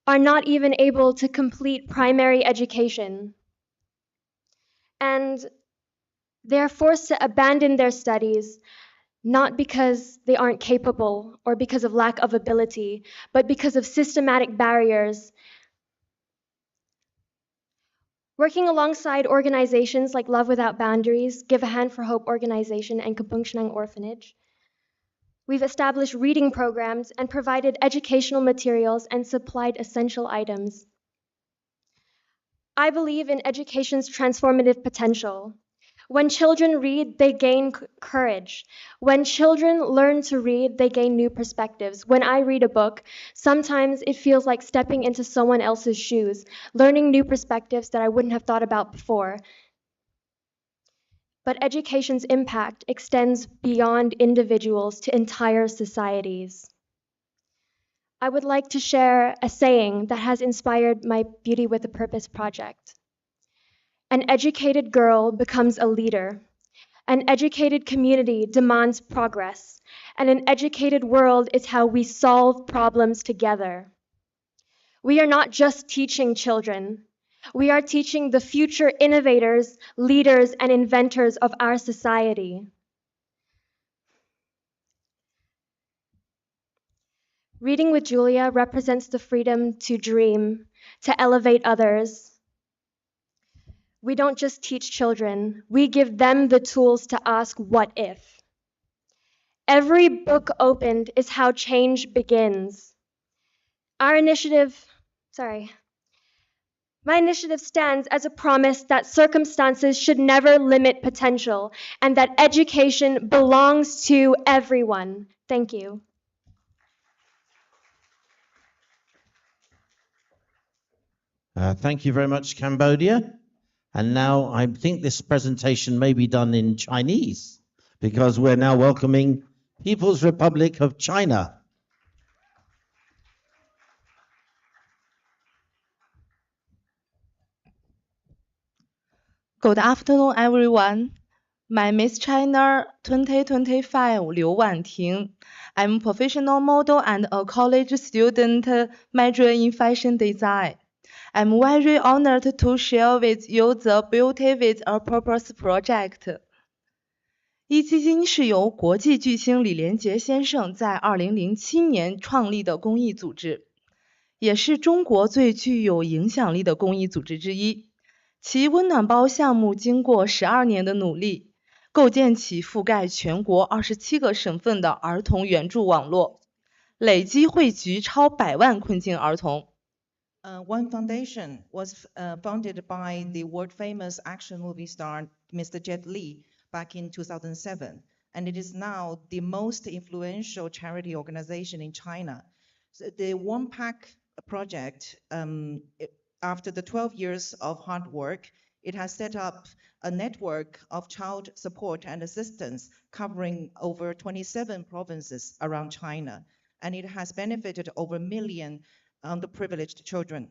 are not even able to complete primary education. And they are forced to abandon their studies, not because they aren't capable or because of lack of ability, but because of systematic barriers. Working alongside organizations like Love Without Boundaries, Give a Hand for Hope organization, and Kabungshnang Orphanage, we've established reading programs and provided educational materials and supplied essential items. I believe in education's transformative potential. When children read, they gain courage. When children learn to read, they gain new perspectives. When I read a book, sometimes it feels like stepping into someone else's shoes, learning new perspectives that I wouldn't have thought about before. But education's impact extends beyond individuals to entire societies. I would like to share a saying that has inspired my Beauty with a Purpose project. An educated girl becomes a leader. An educated community demands progress. And an educated world is how we solve problems together. We are not just teaching children. We are teaching the future innovators, leaders, and inventors of our society. Reading with Julia represents the freedom to dream, to elevate others. We don't just teach children, we give them the tools to ask what if. Every book opened is how change begins. My initiative stands as a promise that circumstances should never limit potential and that education belongs to everyone. Thank you. Thank you very much, Cambodia. And now I think this presentation may be done in Chinese because we're now welcoming People's Republic of China. Good afternoon, everyone. My Miss China 2025 Liu Wanting. I'm a professional model and a college student majoring in fashion design. I'm very honored to share with you the Beauty with a Purpose project. 一基金是由国际巨星李连杰先生在2007年创立的公益组织，也是中国最具有影响力的公益组织之一。其温暖包项目经过12年的努力，构建起覆盖全国27个省份的儿童援助网络，累计惠及超100万困境儿童。One Foundation was founded by the world-famous action movie star Mr. Jet Li back in 2007, and it is now the most influential charity organization in China. So the One Pack project, after the 12 years of hard work, it has set up a network of child support and assistance covering over 27 provinces around China, and it has benefited over 1 million underprivileged children.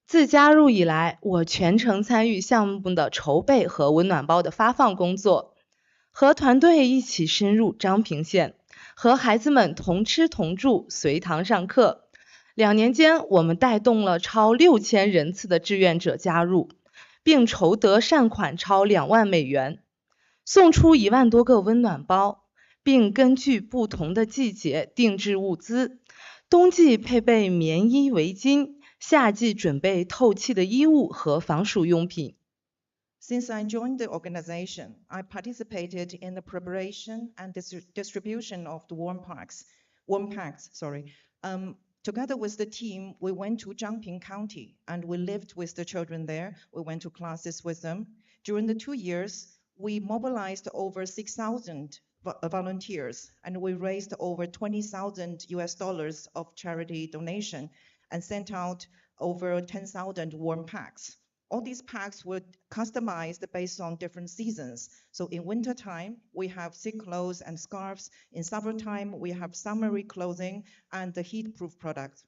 自加入以来，我全程参与项目的筹备和温暖包的发放工作，和团队一起深入漳平县，和孩子们同吃同住，随堂上课。2年间，我们带动了超6000人次的志愿者加入，并筹得善款超2万美元，送出1万多个温暖包，并根据不同的季节定制物资，冬季配备棉衣围巾，夏季准备透气的衣物和防暑用品。Since I joined the organization, I participated in the preparation and distribution of the warm packs. Together with the team, we went to Jiangping County and we lived with the children there. We went to classes with them. During the 2 years, we mobilized over 6,000 volunteers and we raised over 20,000 US dollars of charity donation and sent out over 10,000 warm packs. All these packs were customized based on different seasons. So in wintertime, we have thick clothes and scarves. In summertime, we have summery clothing and the heat-proof products.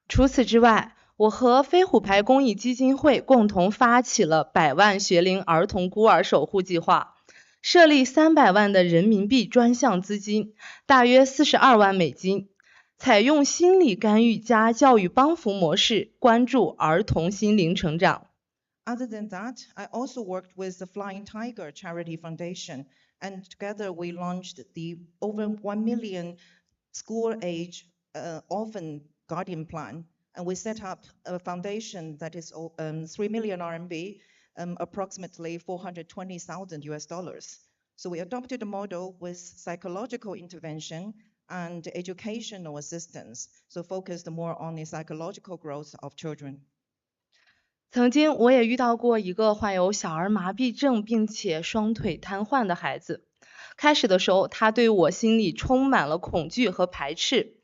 除此之外，我和飞虎牌公益基金会共同发起了100万学龄儿童孤儿守护计划，设立300万的人民币专项资金，大约42万美金。采用心理干预加教育帮扶模式，关注儿童心灵成长。Other than that, I also worked with the Flying Tiger Charity Foundation, and together we launched the over 1 million school-age orphan guardian plan, and we set up a foundation that is 3 million RMB, approximately 420,000 US dollars. So we adopted a model with psychological intervention and educational assistance, so focused more on the psychological growth of children. 曾经我也遇到过一个患有小儿麻痹症并且双腿瘫痪的孩子。开始的时候，他对我心里充满了恐惧和排斥，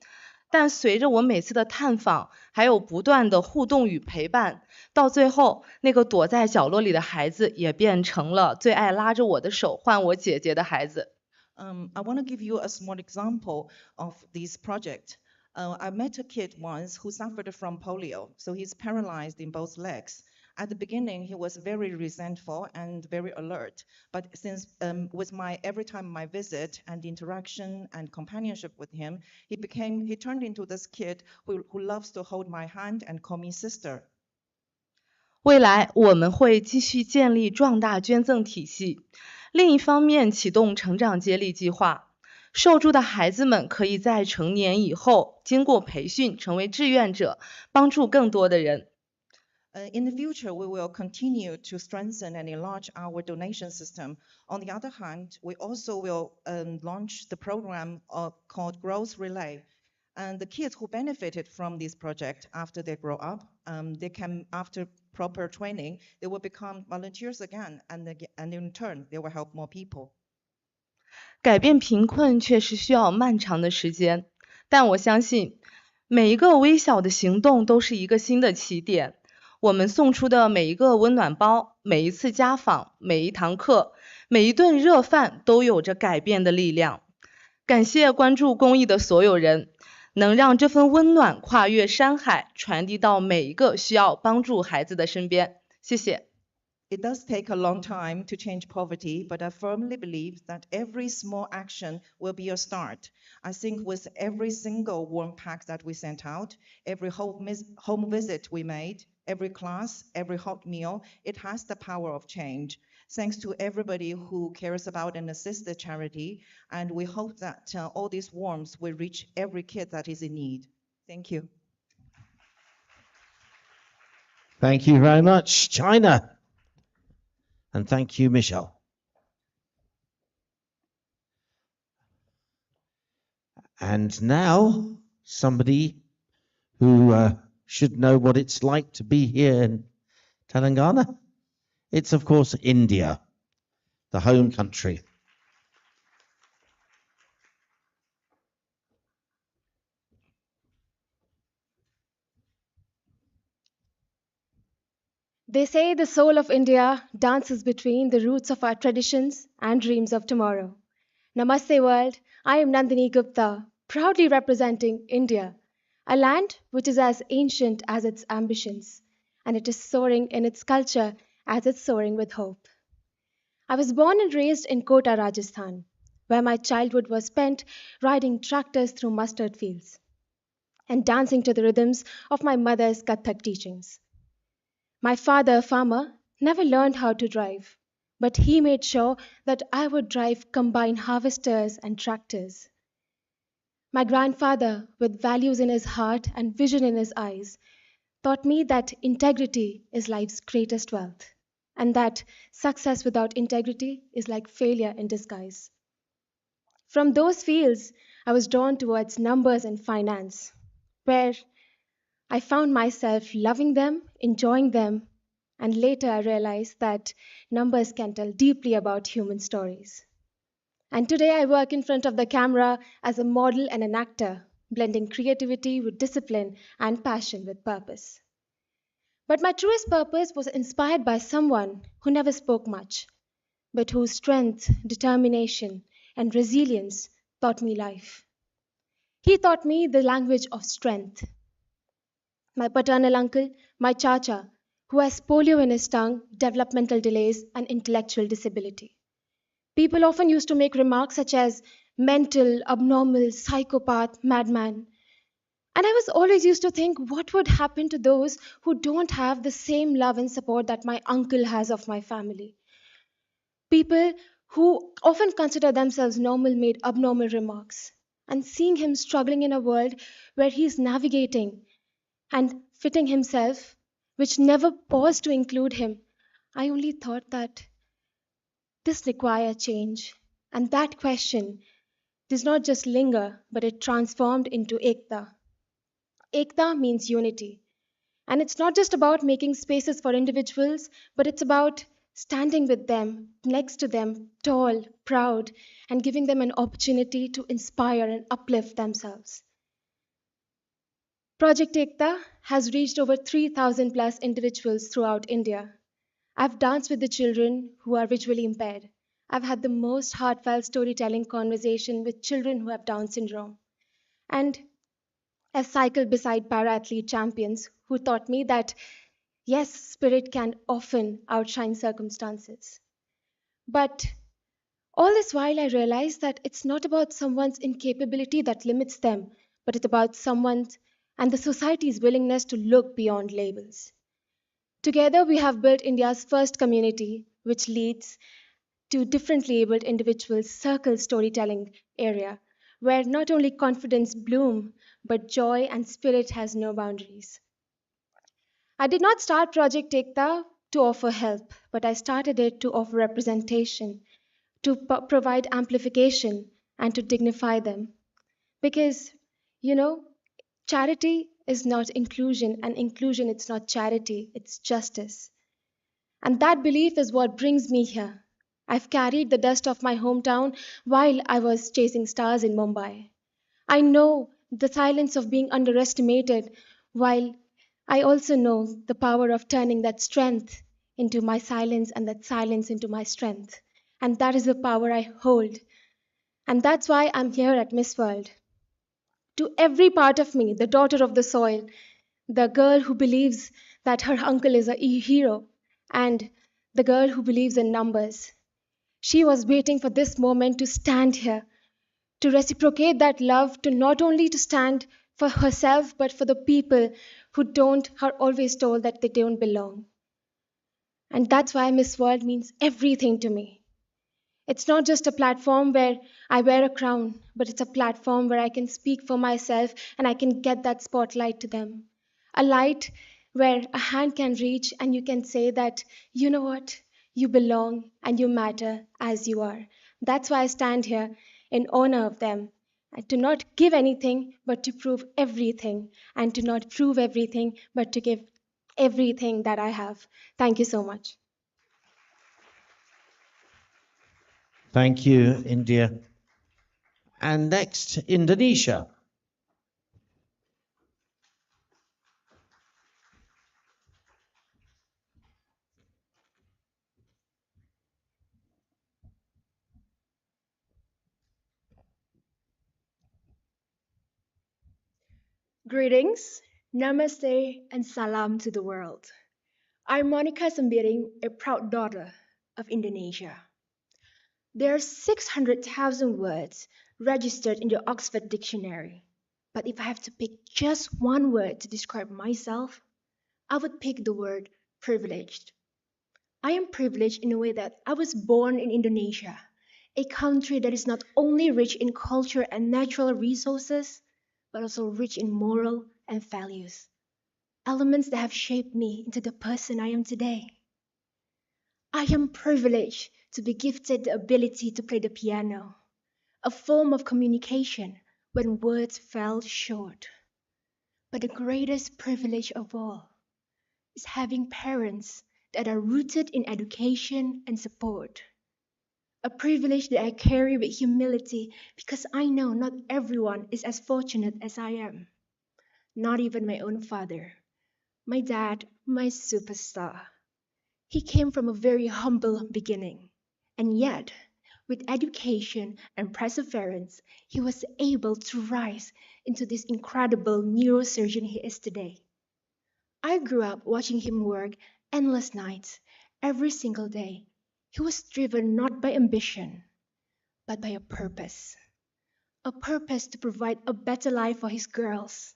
但随着我每次的探访，还有不断的互动与陪伴，到最后，那个躲在角落里的孩子也变成了最爱拉着我的手唤我姐姐的孩子。I want to give you a small example of this project. I met a kid once who suffered from polio, so he's paralyzed in both legs. At the beginning, he was very resentful and very alert. But since with every time my visit and interaction and companionship with him, he turned into this kid who loves to hold my hand and call me sister. 未来我们会继续建立壮大捐赠体系，另一方面启动成长接力计划。受助的孩子们可以在成年以后经过培训成为志愿者，帮助更多的人。In the future, we will continue to strengthen and enlarge our donation system. On the other hand, we also will launch the program called Growth Relay. And the kids who benefited from this project after they grow up, they can, after proper training, they will become volunteers again, and in turn, they will help more people. 改变贫困确实需要漫长的时间，但我相信每一个微小的行动都是一个新的起点。我们送出的每一个温暖包，每一次家访，每一堂课，每一顿热饭都有着改变的力量。感谢关注公益的所有人，能让这份温暖跨越山海，传递到每一个需要帮助孩子的身边。谢谢。It does take a long time to change poverty, but I firmly believe that every small action will be a start. I think with every single warm pack that we sent out, every home visit we made, every class, every hot meal, it has the power of change. Thanks to everybody who cares about and assists the charity, and we hope that all these warmth will reach every kid that is in need. Thank you. Thank you very much, China. And thank you, Michelle. And now, somebody who should know what it's like to be here in Telangana. It's, of course, India, the home country. They say the soul of India dances between the roots of our traditions and dreams of tomorrow. Namaste world, I am Nandini Gupta, proudly representing India, a land which is as ancient as its ambitions, and it is soaring in its culture as it's soaring with hope. I was born and raised in Kota, Rajasthan, where my childhood was spent riding tractors through mustard fields and dancing to the rhythms of my mother's Kathak teachings. My father, a farmer, never learned how to drive, but he made sure that I would drive combine harvesters and tractors. My grandfather, with values in his heart and vision in his eyes, taught me that integrity is life's greatest wealth, and that success without integrity is like failure in disguise. From those fields, I was drawn towards numbers and finance, where I found myself loving them, enjoying them, and later I realized that numbers can tell deeply about human stories. And today I work in front of the camera as a model and an actor, blending creativity with discipline and passion with purpose. But my truest purpose was inspired by someone who never spoke much, but whose strength, determination, and resilience taught me life. He taught me the language of strength. My paternal uncle, my chacha, who has polio in his tongue, developmental delays, and intellectual disability. People often used to make remarks such as mental, abnormal, psychopath, madman. And I was always used to think what would happen to those who don't have the same love and support that my uncle has of my family. People who often consider themselves normal made abnormal remarks. And seeing him struggling in a world where he's navigating and fitting himself, which never paused to include him, I only thought that this requires change. And that question does not just linger, but it transformed into ekta. Ekta means unity. And it's not just about making spaces for individuals, but it's about standing with them, next to them, tall, proud, and giving them an opportunity to inspire and uplift themselves. Project Ekta has reached over 3,000 plus individuals throughout India. I've danced with the children who are visually impaired. I've had the most heartfelt storytelling conversation with children who have Down syndrome. And I've cycled beside para-athlete champions who taught me that, yes, spirit can often outshine circumstances. But all this while, I realized that it's not about someone's incapability that limits them, but it's about someone's and the society's willingness to look beyond labels. Together, we have built India's first community, which leads to differently abled individuals' circle storytelling area, where not only confidence bloom, but joy and spirit has no boundaries. I did not start Project Ekta to offer help, but I started it to offer representation, to provide amplification, and to dignify them. Because, you know, charity is not inclusion, and inclusion it's not charity, it's justice. And that belief is what brings me here. I've carried the dust of my hometown while I was chasing stars in Mumbai. I know the silence of being underestimated, while I also know the power of turning that strength into my silence and that silence into my strength. And that is the power I hold. And that's why I'm here at Miss World. To every part of me, the daughter of the soil, the girl who believes that her uncle is a hero, and the girl who believes in numbers. She was waiting for this moment to stand here, to reciprocate that love, to not only to stand for herself, but for the people who don't are always told that they don't belong. And that's why Miss World means everything to me. It's not just a platform where I wear a crown, but it's a platform where I can speak for myself and I can get that spotlight to them. A light where a hand can reach and you can say that, you know what, you belong and you matter as you are. That's why I stand here in honor of them. And to not give anything, but to prove everything. And to not prove everything, but to give everything that I have. Thank you so much. Thank you, India. And next, Indonesia. Greetings, namaste, and salam to the world. I'm Monica Sembiring, a proud daughter of Indonesia. There are 600,000 words registered in the Oxford Dictionary. But if I have to pick just one word to describe myself, I would pick the word privileged. I am privileged in a way that I was born in Indonesia, a country that is not only rich in culture and natural resources, but also rich in moral and values, elements that have shaped me into the person I am today. I am privileged to be gifted the ability to play the piano, a form of communication when words fell short. But the greatest privilege of all is having parents that are rooted in education and support. A privilege that I carry with humility because I know not everyone is as fortunate as I am. Not even my own father. My dad, my superstar. He came from a very humble beginning. And yet, with education and perseverance, he was able to rise into this incredible neurosurgeon he is today. I grew up watching him work endless nights, every single day. He was driven not by ambition, but by a purpose. A purpose to provide a better life for his girls.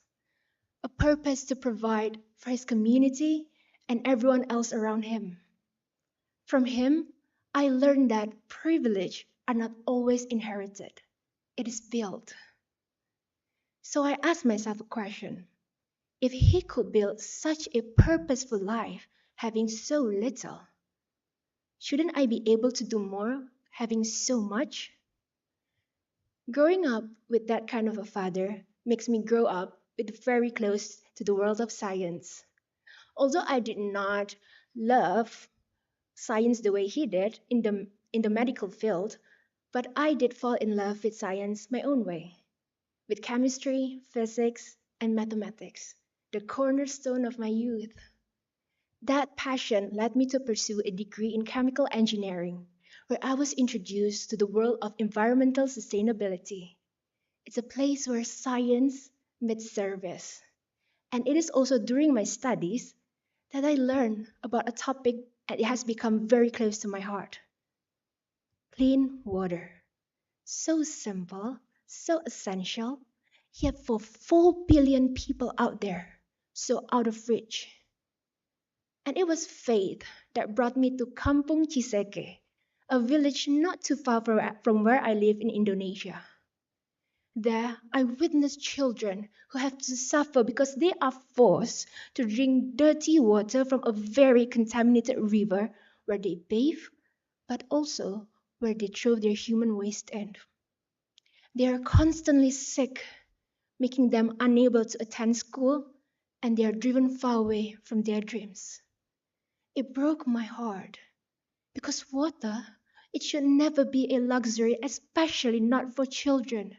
A purpose to provide for his community and everyone else around him. From him, I learned that privilege are not always inherited. It is built. So I asked myself a question. If he could build such a purposeful life having so little, shouldn't I be able to do more having so much? Growing up with that kind of a father makes me grow up with very close to the world of science. Although I did not love science the way he did in the medical field, but I did fall in love with science my own way, with chemistry, physics, and mathematics, the cornerstone of my youth. That passion led me to pursue a degree in chemical engineering, where I was introduced to the world of environmental sustainability. It's a place where science meets service. And it is also during my studies that I learned about a topic that has become very close to my heart: clean water. So simple, so essential, yet for 4 billion people out there, so out of reach. And it was faith that brought me to Kampung Ciseke, a village not too far from where I live in Indonesia. There, I witnessed children who have to suffer because they are forced to drink dirty water from a very contaminated river where they bathe, but also where they throw their human waste in. They are constantly sick, making them unable to attend school, and they are driven far away from their dreams. It broke my heart because water, it should never be a luxury, especially not for children.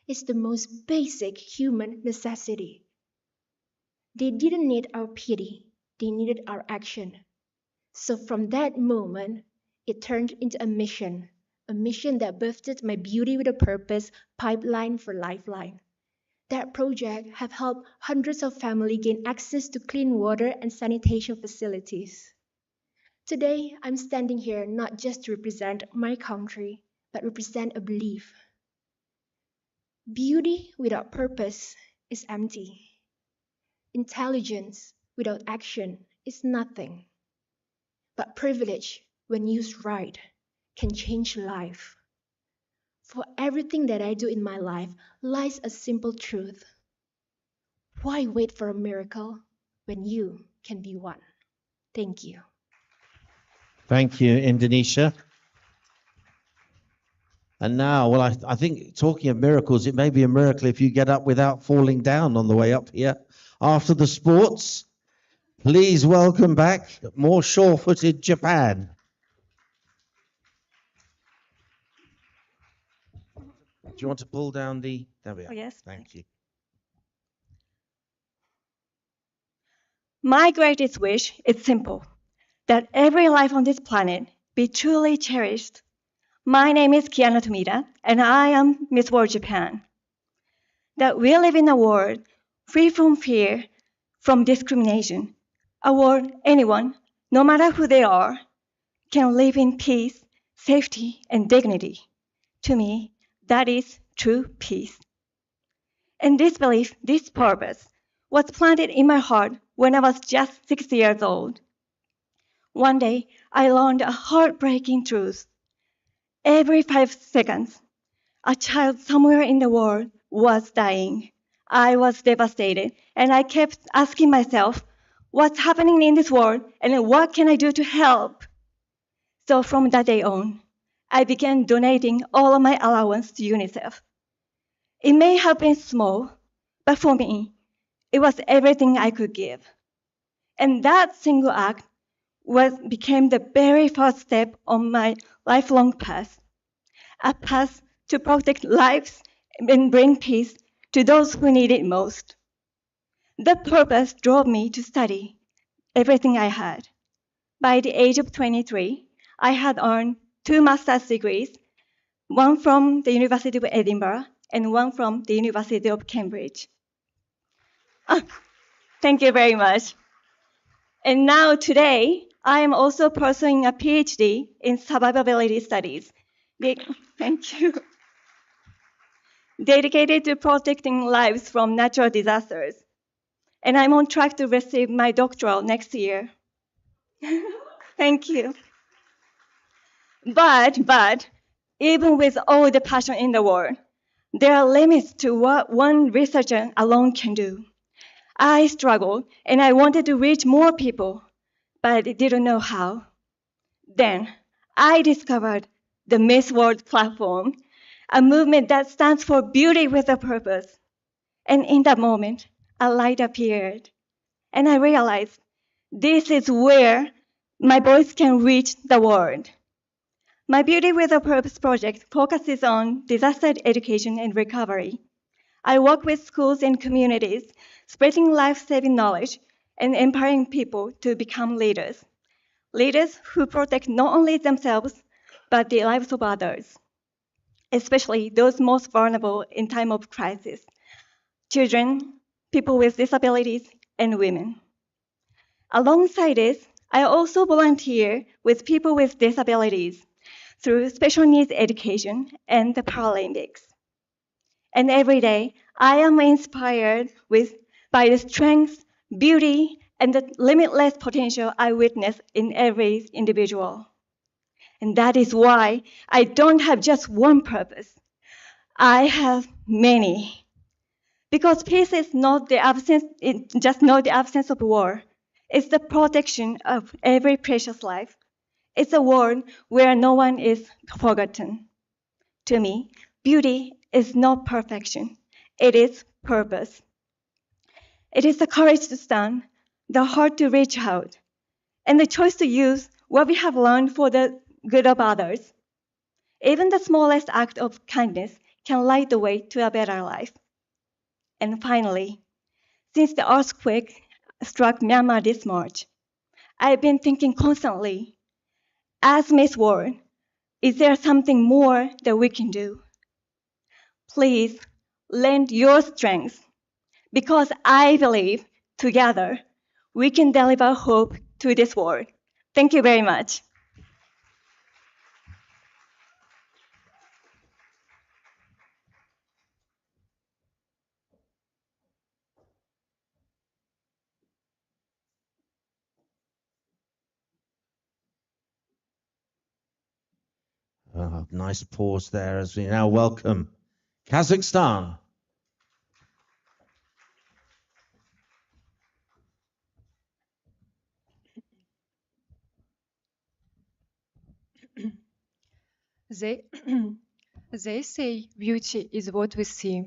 It's the most basic human necessity. They didn't need our pity, they needed our action. So from that moment, it turned into a mission that birthed my Beauty with a Purpose pipeline for Lifeline. That project have helped hundreds of families gain access to clean water and sanitation facilities. Today, I'm standing here not just to represent my country, but represent a belief. Beauty without purpose is empty. Intelligence without action is nothing. But privilege, when used right, can change life. For everything that I do in my life lies a simple truth. Why wait for a miracle when you can be one? Thank you. Thank you, Indonesia. And now, well, I think talking of miracles, it may be a miracle if you get up without falling down on the way up here. After the sports, please welcome back more sure-footed Japan. Do you want to pull down the... There we are. Oh, yes. Thank you. My greatest wish is simple, that every life on this planet be truly cherished. My name is Kiana Tomita, and I am Miss World Japan. That we live in a world free from fear, from discrimination, a world anyone, no matter who they are, can live in peace, safety, and dignity. To me, that is true peace. And this belief, this purpose, was planted in my heart when I was just 6 years old. One day, I learned a heartbreaking truth. Every 5 seconds, a child somewhere in the world was dying. I was devastated, and I kept asking myself, what's happening in this world, and what can I do to help? So from that day on, I began donating all of my allowance to UNICEF. It may have been small, but for me, It was everything I could give. And that single act became the very first step on my lifelong path, a path to protect lives and bring peace to those who need it most. That purpose drove me to study everything I had. By the age of 23, I had earned 2 master's degrees, one from the University of Edinburgh and one from the University of Cambridge. Thank you very much. And now today, I am also pursuing a PhD in survivability studies. Thank you. Dedicated to protecting lives from natural disasters. And I'm on track to receive my doctoral next year. Thank you. But, even with all the passion in the world, there are limits to what one researcher alone can do. I struggled and I wanted to reach more people, but I didn't know how. Then I discovered the Miss World platform, a movement that stands for beauty with a purpose. And in that moment, a light appeared. And I realized this is where my voice can reach the world. My Beauty with a Purpose project focuses on disaster education and recovery. I work with schools and communities, spreading life-saving knowledge and empowering people to become leaders. Leaders who protect not only themselves, but the lives of others, especially those most vulnerable in time of crisis: children, people with disabilities, and women. Alongside this, I also volunteer with people with disabilities through special needs education and the Paralympics. And every day, I am inspired by the strength, beauty, and the limitless potential I witness in every individual. And that is why I don't have just one purpose. I have many. Because peace is not the absence, just not the absence of war. It's the protection of every precious life. It's a world where no one is forgotten. To me, beauty is not perfection. It is purpose. It is the courage to stand, the heart to reach out, and the choice to use what we have learned for the good of others. Even the smallest act of kindness can light the way to a better life. And finally, since the earthquake struck Myanmar this March, I've been thinking constantly, as Miss World, is there something more that we can do? Please lend your strength, because I believe together we can deliver hope to this world. Thank you very much. Nice pause there as we now welcome Kazakhstan. They, they say beauty is what we see,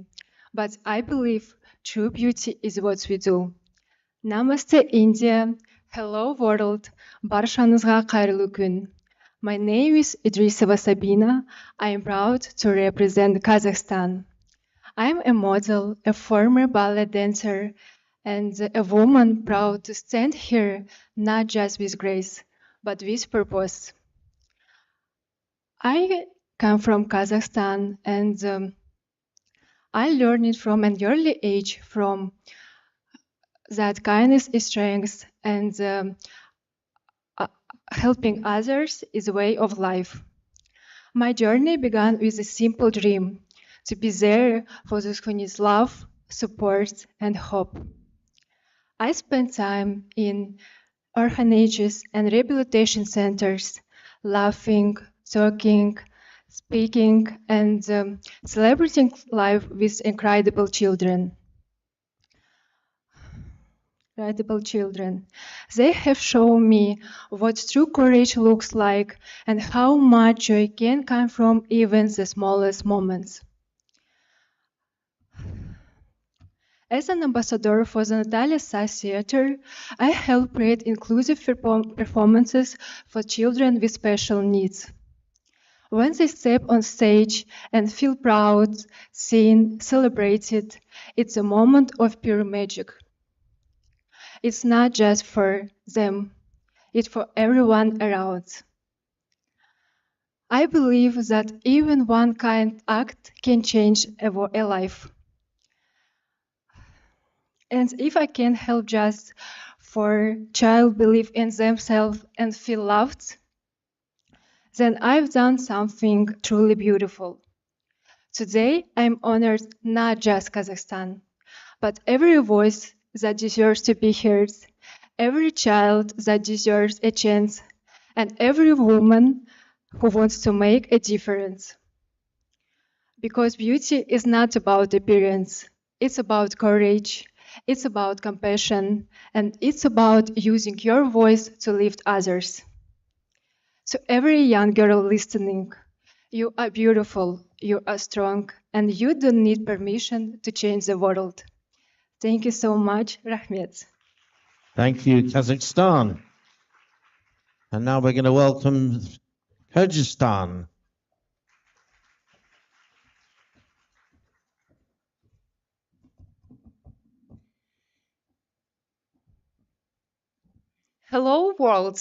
but I believe true beauty is what we do. Namaste India, hello world, barşanızға қайырлы күн. My name is Idrisova Sabina. I am proud to represent Kazakhstan. I am a model, a former ballet dancer, and a woman proud to stand here not just with grace, but with purpose. I come from Kazakhstan, and I learned from an early age from that kindness is strength, and helping others is a way of life. My journey began with a simple dream: to be there for those who need love, support, and hope. I spent time in orphanages and rehabilitation centers, laughing, talking, speaking, and celebrating life with incredible children. They have shown me what true courage looks like and how much joy can come from even the smallest moments. As an ambassador for the Natalia Sass Theatre, I help create inclusive performances for children with special needs. When they step on stage and feel proud, seen, celebrated, it's a moment of pure magic. It's not just for them, it's for everyone around. I believe that even one kind act can change a life. And if I can help just for child believe in themselves and feel loved, then I've done something truly beautiful. Today, I'm honored not just Kazakhstan, but every voice that deserves to be heard, every child that deserves a chance, and every woman who wants to make a difference. Because beauty is not about appearance, it's about courage, it's about compassion, and it's about using your voice to lift others. To every young girl listening, you are beautiful, you are strong, and you don't need permission to change the world. Thank you so much, Rahmet. Thank you, Kazakhstan. And now we're going to welcome Kyrgyzstan. Hello, world.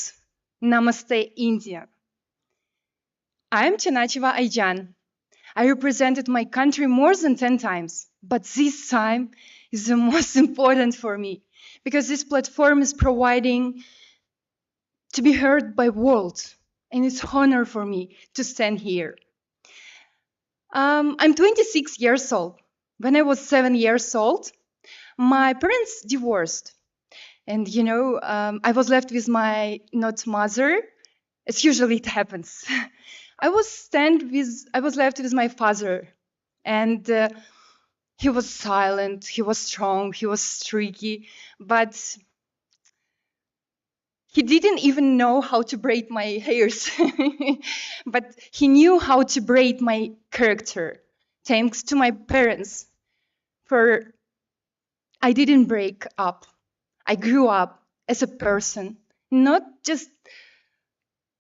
Namaste, India. I'm Chanachiva Ayjan. I represented my country more than 10 times, but this time is the most important for me because this platform is providing to be heard by world, and it's honor for me to stand here. I'm 26 years old. When I was 7 years old, my parents divorced. And I was left with my not mother, as usually it happens. I was left with my father, and he was silent, he was strong, he was tricky, but he didn't even know how to braid my hairs, but he knew how to braid my character. Thanks to my parents, for I didn't break up. I grew up as a person, not just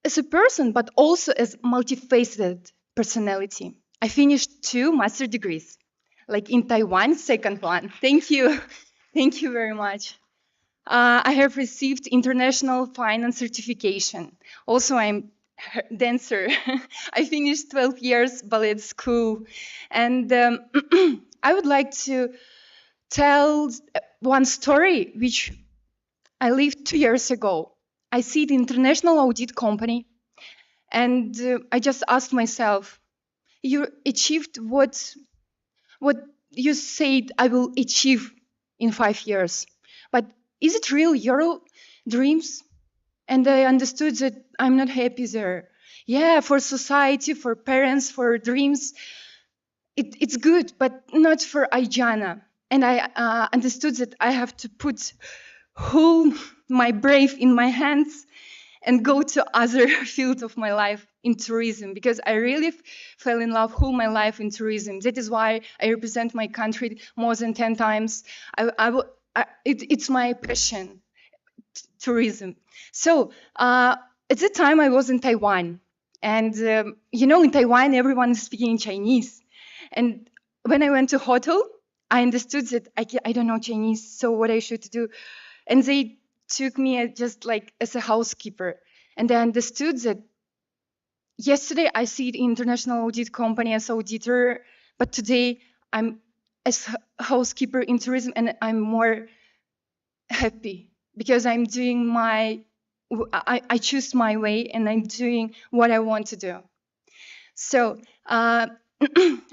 as a person, but also as multifaceted personality. I finished 2 master degrees, like in Taiwan, second one. Thank you. Thank you very much. I have received international finance certification. Also, I'm dancer. I finished 12 years ballet school. And I would like to tell one story which I lived 2 years ago. I see the international audit company, and I just asked myself, you achieved what you said I will achieve in 5 years, but is it real your dreams? And I understood that I'm not happy there. Yeah, for society, for parents, for dreams, it's good, but not for Ayjana. And I understood that I have to put whole my brave in my hands and go to other field of my life in tourism, because I really fell in love whole my life in tourism. That is why I represent my country more than 10 times. It's my passion, tourism. So at the time I was in Taiwan, and in Taiwan everyone is speaking Chinese. And when I went to hotel, I understood that I don't know Chinese, so what I should do. And they took me just like as a housekeeper. And I understood that yesterday I see the international audit company as auditor, but today I'm as housekeeper in tourism, and I'm more happy because I'm doing I choose my way, and I'm doing what I want to do. So I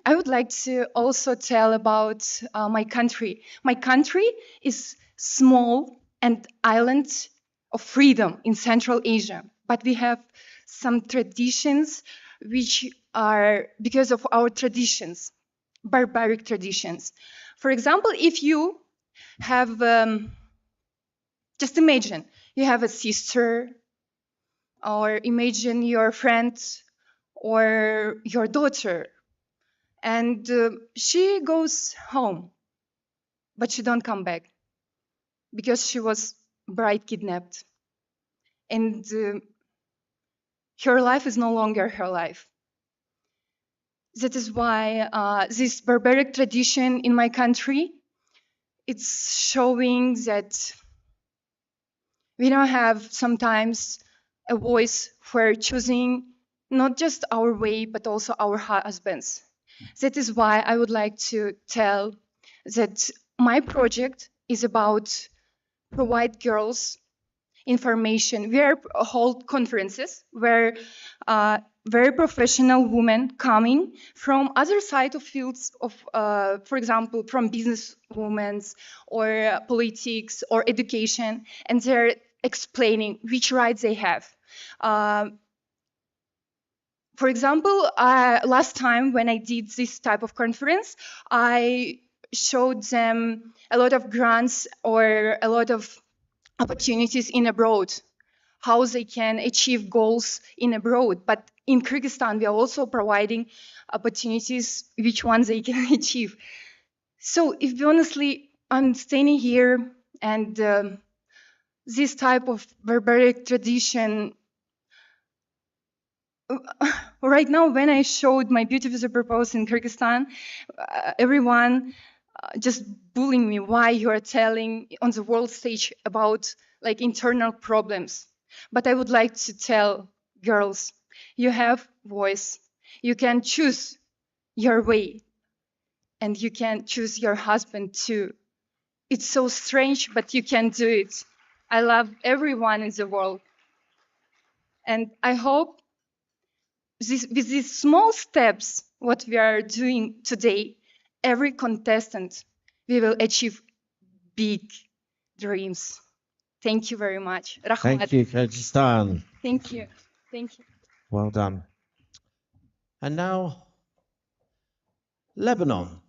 would like to also tell about my country. My country is small and island of freedom in Central Asia, but we have some traditions which are because of our traditions, barbaric traditions. For example, if you have, just imagine, you have a sister, or imagine your friend or your daughter, and she goes home. but she don't come back because she was bride kidnapped, and her life is no longer her life. That is why this barbaric tradition in my country, it's showing that we don't have sometimes a voice for choosing not just our way, but also our husbands. That is why I would like to tell that my project is about provide girls information. We hold conferences where very professional women coming from other side of fields of, for example, from business women or politics or education, and they're explaining which rights they have. For example, last time when I did this type of conference, I showed them a lot of grants or a lot of opportunities in abroad, how they can achieve goals in abroad. But in Kyrgyzstan, we are also providing opportunities which ones they can achieve. So if honestly, I'm standing here and this type of barbaric tradition, right now when I showed my beauty visa proposal in Kyrgyzstan, everyone just bullying me, why you are telling on the world stage about like internal problems. But I would like to tell girls, you have voice, you can choose your way, and you can choose your husband too. It's so strange, but you can do it. I love everyone in the world, and I hope with these small steps, what we are doing today, every contestant, we will achieve big dreams. Thank you very much. Rahmat. Thank you, Kyrgyzstan. Thank you. Thank you. Well done. And now, Lebanon.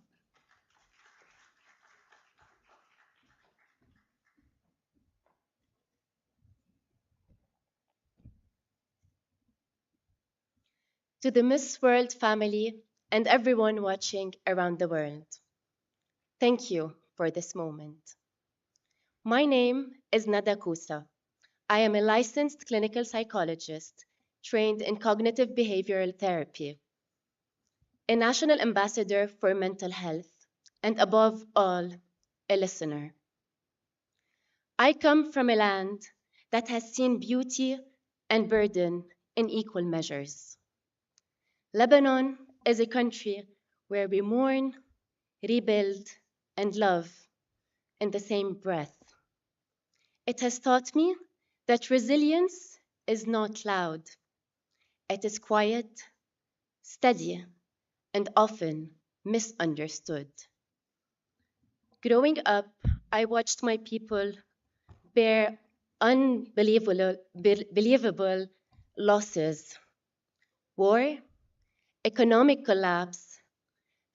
To the Miss World family and everyone watching around the world, thank you for this moment. My name is Nada Kusa. I am a licensed clinical psychologist trained in cognitive behavioral therapy, a national ambassador for mental health, and above all, a listener. I come from a land that has seen beauty and burden in equal measures. Lebanon is a country where we mourn, rebuild, and love in the same breath. It has taught me that resilience is not loud. It is quiet, steady, and often misunderstood. Growing up, I watched my people bear unbelievable losses: war, economic collapse,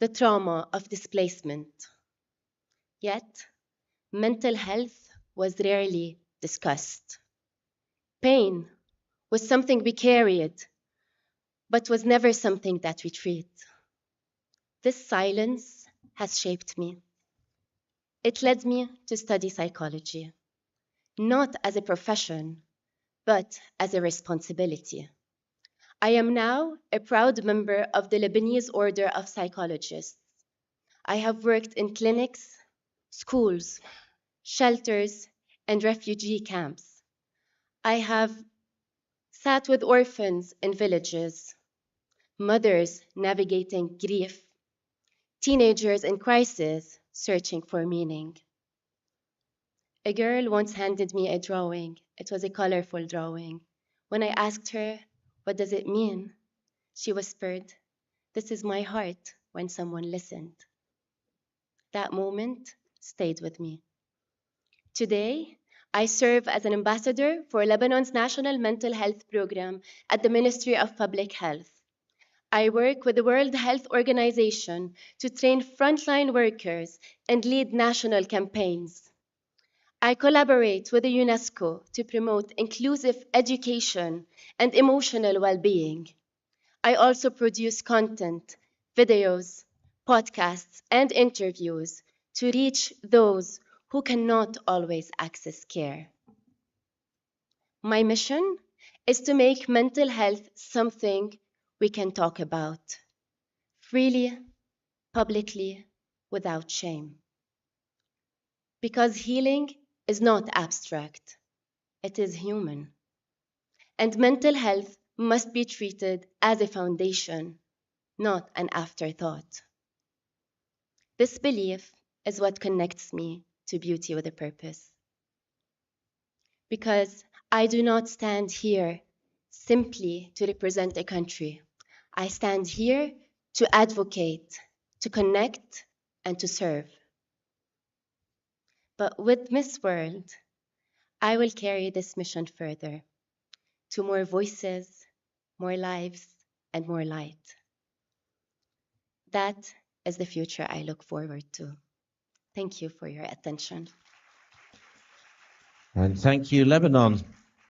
the trauma of displacement. Yet, mental health was rarely discussed. Pain was something we carried, but was never something that we treat. This silence has shaped me. It led me to study psychology, not as a profession, but as a responsibility. I am now a proud member of the Lebanese Order of Psychologists. I have worked in clinics, schools, shelters, and refugee camps. I have sat with orphans in villages, mothers navigating grief, teenagers in crisis searching for meaning. A girl once handed me a drawing. It was a colorful drawing. When I asked her, "What does it mean?" she whispered, "This is my heart," when someone listened. That moment stayed with me. Today, I serve as an ambassador for Lebanon's National Mental Health Program at the Ministry of Public Health. I work with the World Health Organization to train frontline workers and lead national campaigns. I collaborate with the UNESCO to promote inclusive education and emotional well-being. I also produce content, videos, podcasts, and interviews to reach those who cannot always access care. My mission is to make mental health something we can talk about freely, publicly, without shame. Because healing is not abstract, it is human. And mental health must be treated as a foundation, not an afterthought. This belief is what connects me to beauty with a purpose. Because I do not stand here simply to represent a country. I stand here to advocate, to connect, and to serve. But with Miss World, I will carry this mission further to more voices, more lives, and more light. That is the future I look forward to. Thank you for your attention. And thank you, Lebanon.